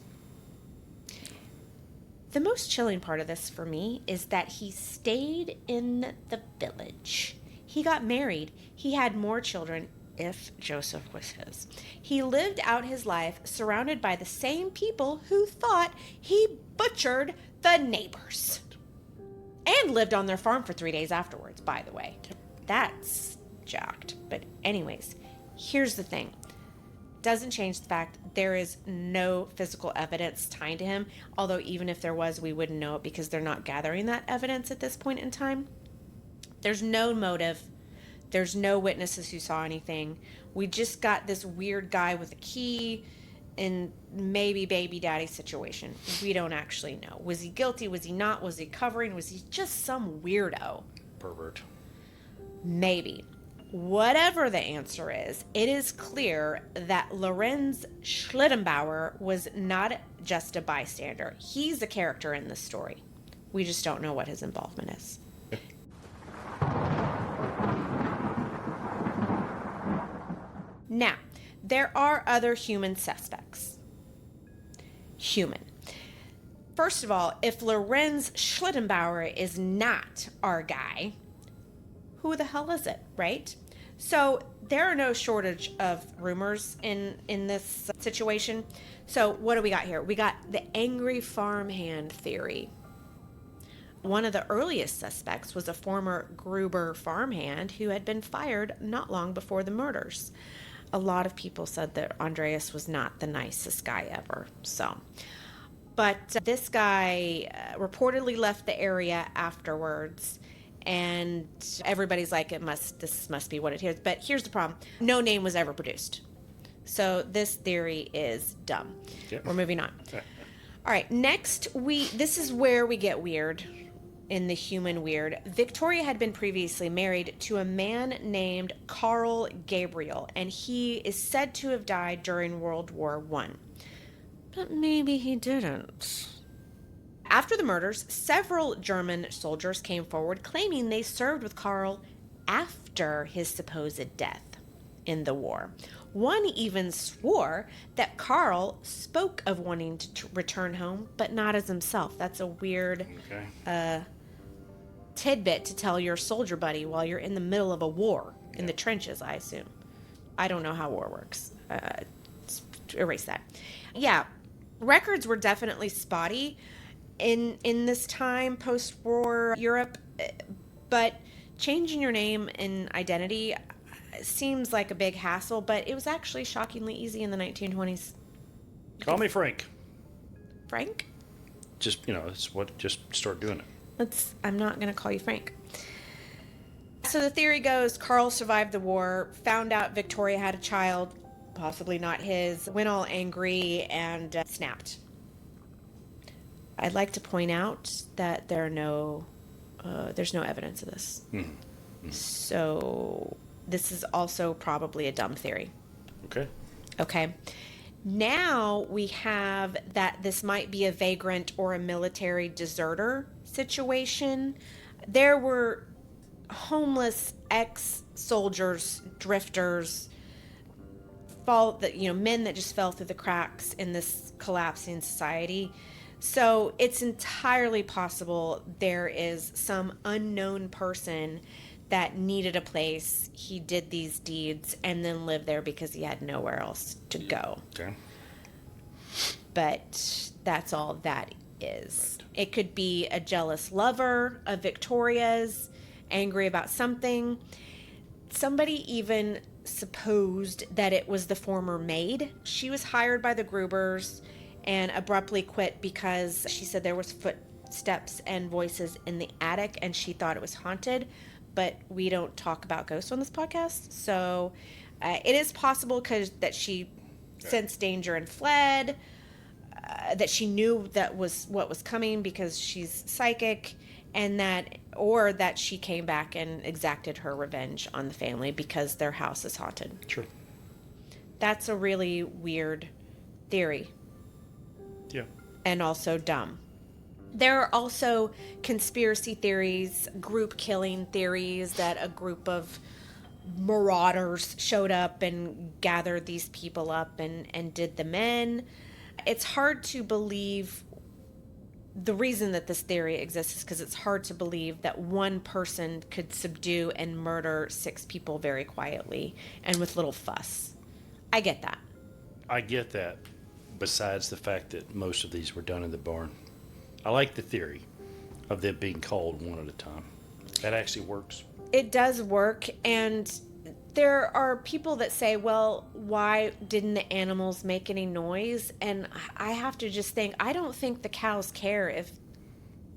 the most chilling part of this for me is that he stayed in the village. He got married. He had more children, if Joseph was his. He lived out his life surrounded by the same people who thought he butchered the neighbors. And lived on their farm for 3 days afterwards, by the way. That's jacked. But anyways, here's the thing. Doesn't change the fact there is no physical evidence tying to him. Although even if there was, we wouldn't know it because they're not gathering that evidence at this point in time. There's no motive. There's no witnesses who saw anything. We just got this weird guy with a key and maybe baby daddy situation. We don't actually know. Was he guilty? Was he not? Was he covering? Was he just some weirdo? Pervert. Maybe. Whatever the answer is, it is clear that Lorenz Schlittenbauer was not just a bystander. He's a character in this story. We just don't know what his involvement is. Now, there are other human suspects. Human. First of all, if Lorenz Schlittenbauer is not our guy, who the hell is it, right? So there are no shortage of rumors in this situation. So what do we got here? We got the angry farmhand theory. One of the earliest suspects was a former Gruber farmhand who had been fired not long before the murders. a lot of people said that Andreas was not the nicest guy ever. So, but this guy reportedly left the area afterwards, and everybody's like, this must be what it is. But here's the problem: no name was ever produced. So this theory is dumb. Yep. We're moving on. All right, next this is where we get weird in the human weird. Victoria had been previously married to a man named Carl Gabriel, and he is said to have died during World War I. But maybe he didn't. After the murders, several German soldiers came forward claiming they served with Carl after his supposed death in the war. One even swore that Carl spoke of wanting to return home, but not as himself. That's a weird tidbit to tell your soldier buddy while you're in the middle of a war in the trenches, I assume. I don't know how war works. Erase that. Yeah, records were definitely spotty in this time, post-war Europe, but changing your name and identity seems like a big hassle, but it was actually shockingly easy in the 1920s. Call me Frank. Frank? Just start doing it. I'm not going to call you Frank. So the theory goes, Carl survived the war, found out Victoria had a child, possibly not his, went all angry and snapped. I'd like to point out that there's no evidence of this. Mm-hmm. So this is also probably a dumb theory. Okay. Now we have that this might be a vagrant or a military deserter situation. There were homeless ex-soldiers, drifters, men that just fell through the cracks in this collapsing society. So it's entirely possible there is some unknown person that needed a place. He did these deeds and then lived there because he had nowhere else to go. Okay. But that's all that is. Right. It could be a jealous lover of Victoria's, angry about something. Somebody even supposed that it was the former maid. She was hired by the Grubers and abruptly quit because she said there was footsteps and voices in the attic and she thought it was haunted. But we don't talk about ghosts on this podcast, so it is possible that she sensed danger and fled, that she knew that was what was coming because she's psychic, and that she came back and exacted her revenge on the family because their house is haunted. Sure. That's a really weird theory. Yeah. And also dumb. There are also conspiracy theories, group killing theories, that a group of marauders showed up and gathered these people up and did them in. It's hard to believe. The reason that this theory exists is because it's hard to believe that one person could subdue and murder 6 people very quietly and with little fuss. I get that. Besides the fact that most of these were done in the barn. I like the theory of them being called one at a time. That actually works. It does work, and there are people that say, well, why didn't the animals make any noise? And I have to just think, I don't think the cows care if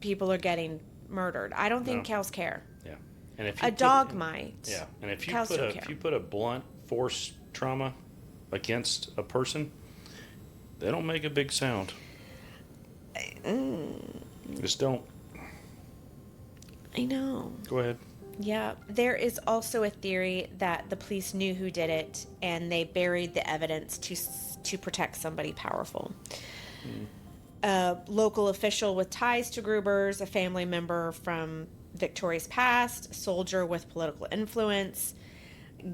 people are getting murdered. I don't think cows care. Yeah. And if a dog might. Yeah. And if you put a blunt force trauma against a person, they don't make a big sound. Just don't. I know. Go ahead. Yeah. There is also a theory that the police knew who did it and they buried the evidence to protect somebody powerful. A local official with ties to Grubers, a family member from Victoria's past, a soldier with political influence.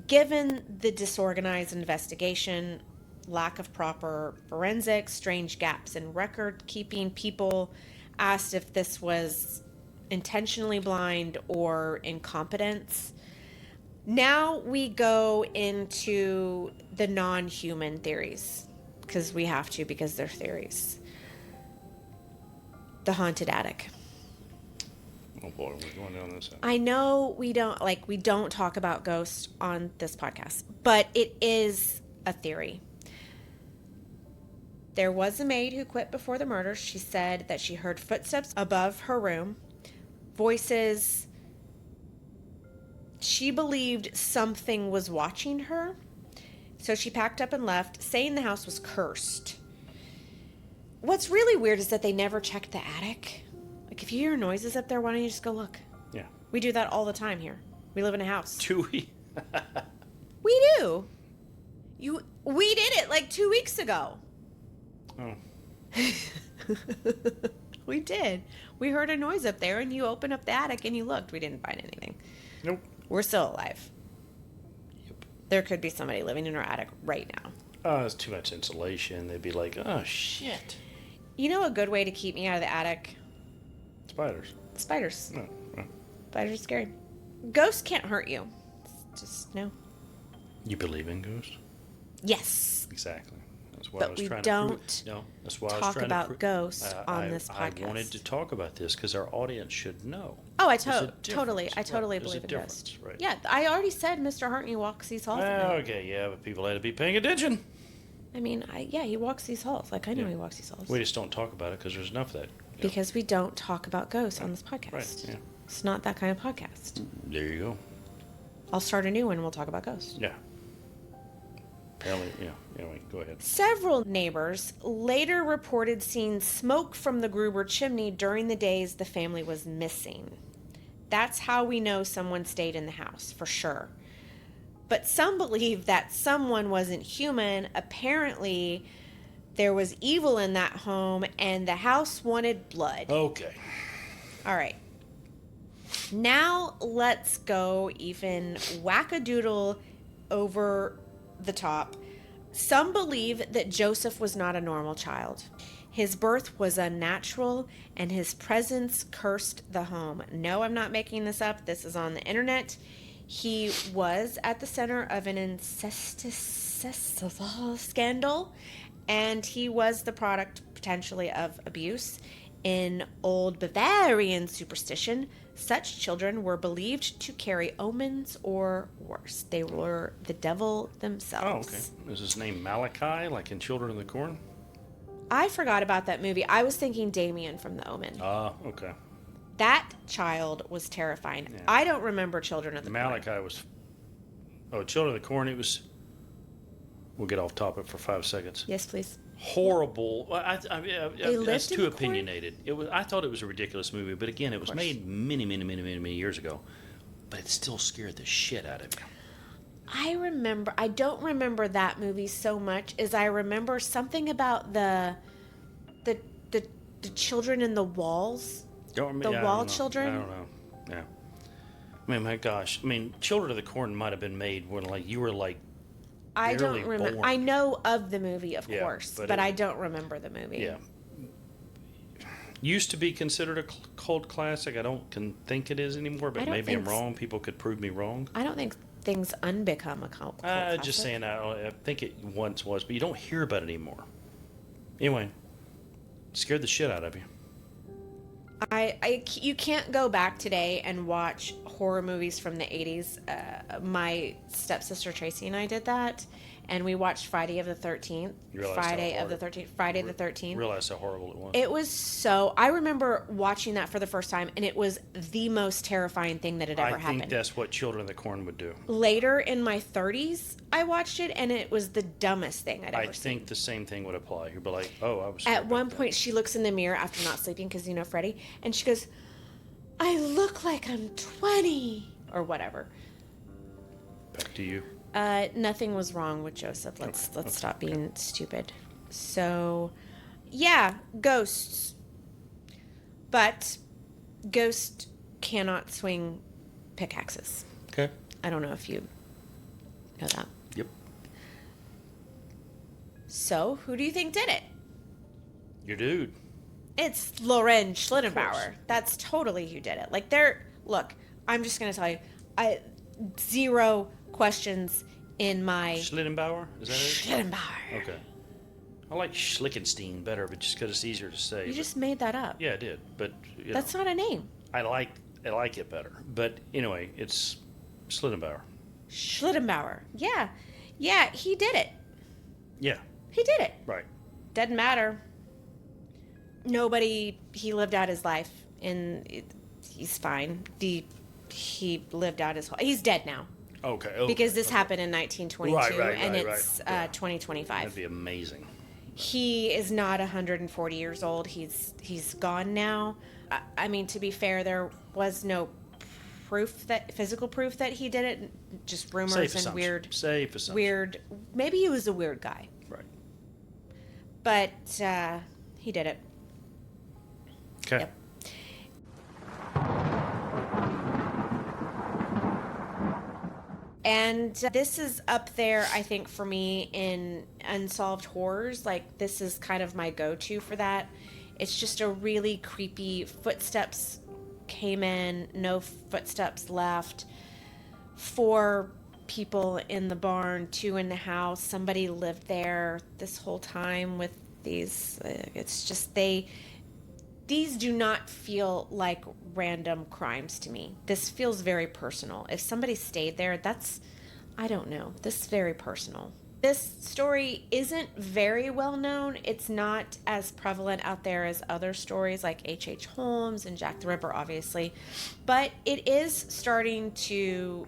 Given the disorganized investigation, lack of proper forensics, strange gaps in record keeping, people asked if this was intentionally blind or incompetence. Now we go into the non-human theories, because we have to, because they're theories. The haunted attic. Oh boy, we're going down this. I know we don't talk about ghosts on this podcast, but it is a theory. There was a maid who quit before the murder. She said that she heard footsteps above her room, voices. She believed something was watching her, so she packed up and left, saying the house was cursed. What's really weird is that they never checked the attic. Like, if you hear noises up there, why don't you just go look? Yeah. We do that all the time here. We live in a house. Do we? We do. We did it like 2 weeks ago. Oh. We did. We heard a noise up there, and you opened up the attic, and you looked. We didn't find anything. Nope. We're still alive. Yep. There could be somebody living in our attic right now. Oh, it's too much insulation. They'd be like, oh, shit. You know a good way to keep me out of the attic? Spiders. Spiders. No. Spiders are scary. Ghosts can't hurt you. Just no. You believe in ghosts? Yes. Exactly. That's why But I was we trying don't to no, that's why talk I was trying about to ghosts on this podcast. I wanted to talk about this because our audience should know. Oh, I totally believe in ghosts. Right. Yeah, I already said Mr. Hartney walks these halls. Okay, yeah, but people had to be paying attention. I mean, he walks these halls. Like, I know he walks these halls. We just don't talk about it because there's enough of that. Because we don't talk about ghosts on this podcast. Right, yeah. It's not that kind of podcast. There you go. I'll start a new one and we'll talk about ghosts. Yeah. Apparently, yeah. Anyway, go ahead. Several neighbors later reported seeing smoke from the Gruber chimney during the days the family was missing. That's how we know someone stayed in the house, for sure. But some believe that someone wasn't human. Apparently, there was evil in that home and the house wanted blood. Okay. All right. Now let's go even wackadoodle over the top. Some believe that Joseph was not a normal child. His birth was unnatural and his presence cursed the home. No, I'm not making this up. This is on the internet. He was at the center of an incestuous scandal, and he was the product potentially of abuse. In old Bavarian superstition, such children were believed to carry omens or worse. They were the devil themselves. Oh, okay. Is his name Malachi, like in Children of the Corn? I forgot about that movie. I was thinking Damien from The Omen. Okay. That child was terrifying. Yeah. I don't remember Children of the Corn. Malachi was... Oh, Children of the Corn, it was... We'll get off topic for 5 seconds. Yes, please. Horrible. That's too opinionated. I thought it was a ridiculous movie, but again, it was made many years ago. But it still scared the shit out of you. I don't remember that movie so much as I remember something about the children in the walls. Children. I don't know. Yeah. I mean, my gosh. I mean, Children of the Corn might have been made when you were I don't remember. Born. I know of the movie, of course, but I don't remember the movie. Yeah. Used to be considered a cult classic. I don't think it is anymore, but maybe I'm wrong. People could prove me wrong. I don't think things unbecome a cult classic. Just saying, I think it once was, but you don't hear about it anymore. Anyway, scared the shit out of you. You can't go back today and watch horror movies from the 80s. My stepsister Tracy and I did that, and we watched Friday the 13th. Friday the 13th. Realized how horrible it was. It was so... I remember watching that for the first time, and it was the most terrifying thing that had ever happened. I think that's what Children of the Corn would do. Later in my 30s, I watched it, and it was the dumbest thing I'd ever seen. I think the same thing would apply. You'd be like, oh, I was... At one point, she looks in the mirror after not sleeping, because, Freddie, and she goes, I look like I'm 20, or whatever. Back to you. Nothing was wrong with Joseph. Let's stop being stupid. So, yeah, ghosts. But ghosts cannot swing pickaxes. Okay. I don't know if you know that. Yep. So, who do you think did it? Your dude. It's Lorenz Schlittenbauer. That's totally who did it. Look, I'm just going to tell you, zero questions in my... Schlittenbauer? Is that it? Schlittenbauer. Okay. I like Schlickenstein better, but just because it's easier to say. You just made that up. Yeah, I did, but... That's not a name. I like I like it better. But anyway, it's Schlittenbauer. Schlittenbauer. Yeah. Yeah, he did it. Yeah. He did it. Right. Doesn't matter. He lived out his life, and he's fine. He lived out his whole... He's dead now. Okay. Because this happened in 1922, and it's 2025. 2025. That'd be amazing. He is not 140 years old. He's gone now. I mean, to be fair, there was no physical proof that he did it. Just rumors and weird. Safe assumption. Weird. Maybe he was a weird guy. Right. But he did it. Okay. Yep. And this is up there, I think, for me in unsolved horrors. Like, this is kind of my go-to for that. It's just a really creepy... Footsteps came in, no footsteps left. 4 people in the barn, 2 in the house. Somebody lived there this whole time with these... it's just these do not feel like random crimes to me. This feels very personal. If somebody stayed there, I don't know. This is very personal. This story isn't very well known. It's not as prevalent out there as other stories like H.H. Holmes and Jack the Ripper, obviously. But it is starting to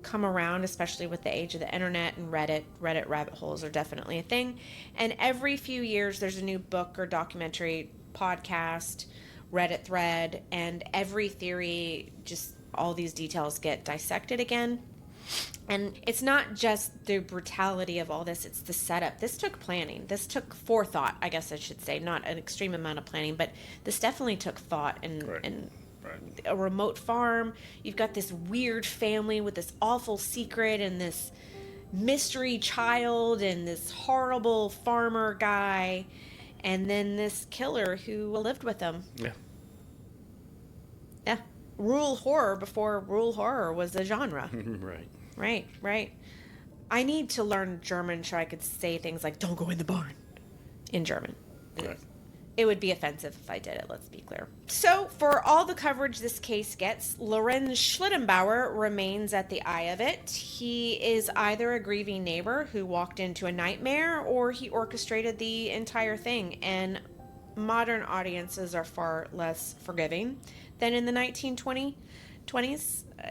come around, especially with the age of the internet and Reddit. Reddit rabbit holes are definitely a thing. And every few years, there's a new book or documentary, podcast, Reddit thread, and every theory, just all these details get dissected again. And it's not just the brutality of all this, it's the setup. This took planning. This took forethought, I guess I should say. Not an extreme amount of planning, but this definitely took thought. And a remote farm, you've got this weird family with this awful secret and this mystery child and this horrible farmer guy. And then this killer who lived with them. Yeah. Yeah. Rural horror before rural horror was a genre. Right. I need to learn German so I could say things like, don't go in the barn, in German. Right. It would be offensive if I did it, let's be clear. So, for all the coverage this case gets, Lorenz Schlittenbauer remains at the eye of it. He is either a grieving neighbor who walked into a nightmare, or he orchestrated the entire thing. And modern audiences are far less forgiving than in the 1920s.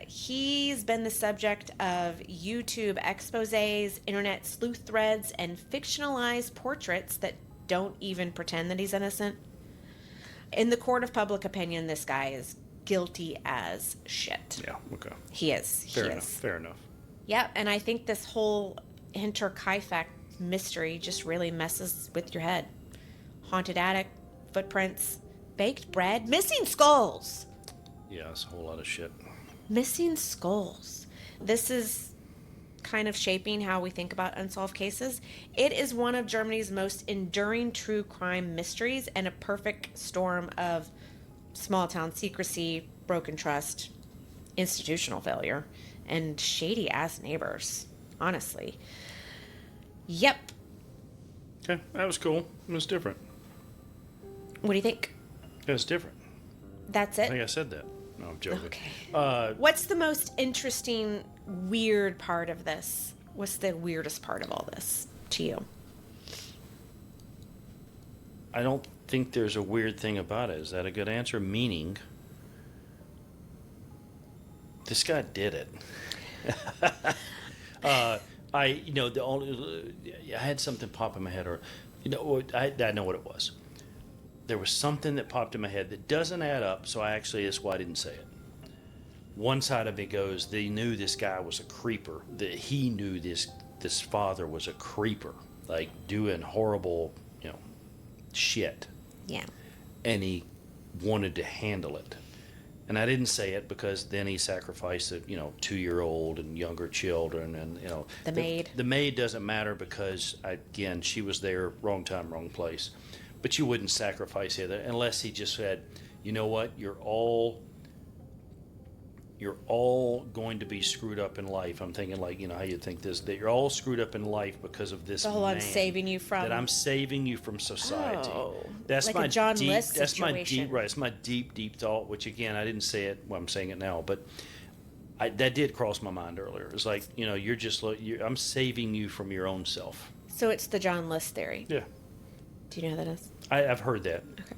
He's been the subject of YouTube exposés, internet sleuth threads, and fictionalized portraits that don't even pretend that he's innocent. In the court of public opinion, this guy is guilty as shit. Yeah, okay. He is. Fair enough. Yeah, and I think this whole Hinterkaifeck mystery just really messes with your head. Haunted attic, footprints, baked bread, missing skulls. Yeah, it's a whole lot of shit. Missing skulls. This is kind of shaping how we think about unsolved cases. It is one of Germany's most enduring true crime mysteries and a perfect storm of small town secrecy, broken trust, institutional failure, and shady ass neighbors. Honestly. Yep. Okay, that was cool. It was different. What do you think? It was different. That's it? I think I said that. No, I'm joking. Okay. What's the most interesting, weird part of this? What's the weirdest part of all this to you? I don't think there's a weird thing about it. Is that a good answer? Meaning, this guy did it. I had something pop in my head, or I know what it was. There was something that popped in my head that doesn't add up, so that's why I didn't say it. One side of it goes, they knew this guy was a creeper, that he knew this father was a creeper, like doing horrible, shit. Yeah. And he wanted to handle it. And I didn't say it because then he sacrificed a 2-year-old and younger children, and the maid. The maid doesn't matter because again, she was there, wrong time, wrong place. But you wouldn't sacrifice either unless he just said, you know what, you're all you're all going to be screwed up in life. I'm thinking like, how you think this, that you're all screwed up in life because of this man. I'm saving you from. That I'm saving you from society. Oh, that's like my a John deep, List that's situation. my deep, right. It's my deep thought, which again, I didn't say it, well, I'm saying it now, but that did cross my mind earlier. It's like, I'm saving you from your own self. So it's the John List theory. Yeah. Do you know what that is? I've heard that. Okay.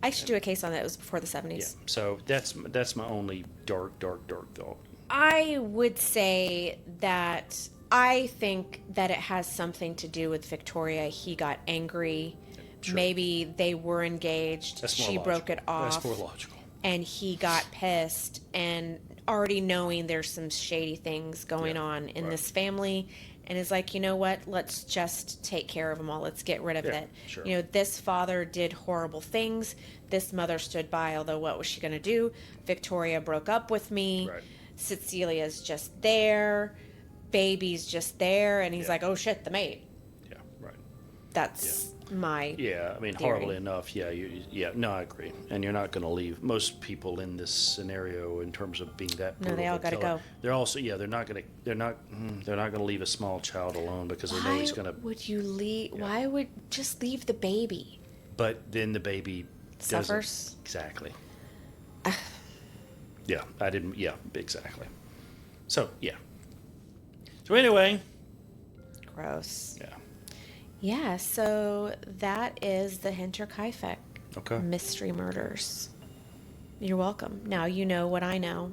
I should do a case on that. It was before the 70s. Yeah. So that's my only dark thought. I would say that I think that it has something to do with Victoria. He got angry. Sure. Maybe they were engaged. She broke it off. That's more logical. And he got pissed, and already knowing there's some shady things going on in this family, and is like, you know what, let's just take care of them all. Let's get rid of it. Sure. This father did horrible things. This mother stood by, although what was she going to do? Victoria broke up with me. Right. Cecilia's just there. Baby's just there. And he's like, oh shit, the maid. Yeah, right. That's my I mean, theory. horribly enough, no, I agree. And you're not going to leave most people in this scenario in terms of being that brutal. No, they all got to go. They're also they're not going to leave a small child alone because they know he's going to. Why would you leave? Yeah. Why would just leave the baby? But then the baby suffers. Exactly. Yeah, I didn't. Yeah, exactly. So yeah. So anyway. Gross. Yeah. Yeah, so that is the Hinterkaifeck mystery murders. You're welcome. Now you know what I know.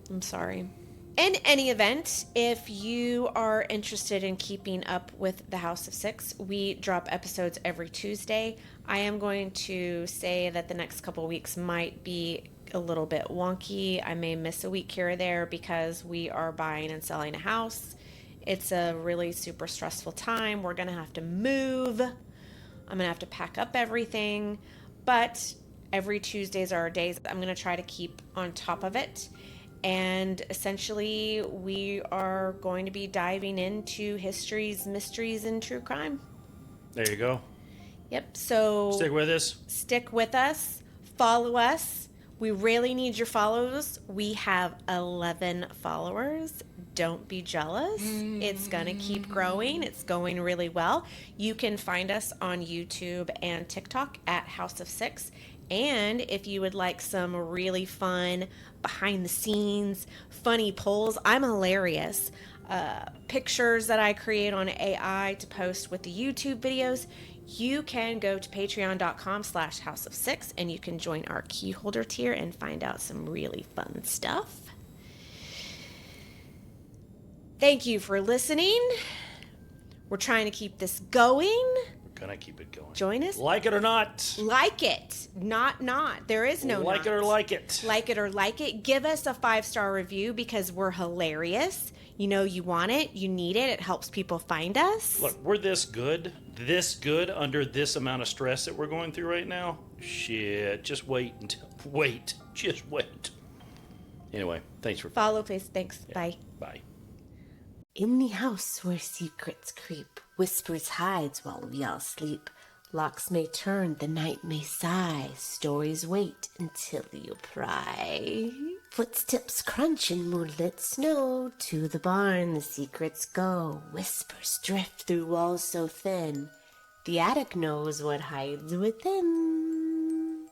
I'm sorry. In any event, if you are interested in keeping up with the House of Syx, we drop episodes every Tuesday. I am going to say that the next couple weeks might be a little bit wonky. I may miss a week here or there because we are buying and selling a house. It's a really super stressful time. We're going to have to move. I'm going to have to pack up everything. But every Tuesdays are our days. I'm going to try to keep on top of it. And essentially, we are going to be diving into histories, mysteries, and true crime. There you go. Yep. So stick with us. Stick with us. Follow us. We really need your follows. We have 11 followers. Don't be jealous. It's going to keep growing. It's going really well. You can find us on YouTube and TikTok at House of Syx. And if you would like some really fun behind the scenes, funny polls, I'm hilarious. Pictures that I create on AI to post with the YouTube videos, you can go to patreon.com/House of Syx and you can join our key holder tier and find out some really fun stuff. Thank you for listening. We're trying to keep this going. We're going to keep it going. Join us. Like it or not. Like it. Not. There is no like not. It or like it. Like it or like it. Give us a 5-star review because we're hilarious. You know you want it. You need it. It helps people find us. Look, we're this good under this amount of stress that we're going through right now. Shit. Just wait. Just wait. Anyway, thanks for follow, please. Thanks. Yeah. Bye. Bye. In the house where secrets creep, whispers hides while we all sleep. Locks may turn, the night may sigh, stories wait until you pry. Footsteps crunch in moonlit snow, to the barn the secrets go. Whispers drift through walls so thin, the attic knows what hides within.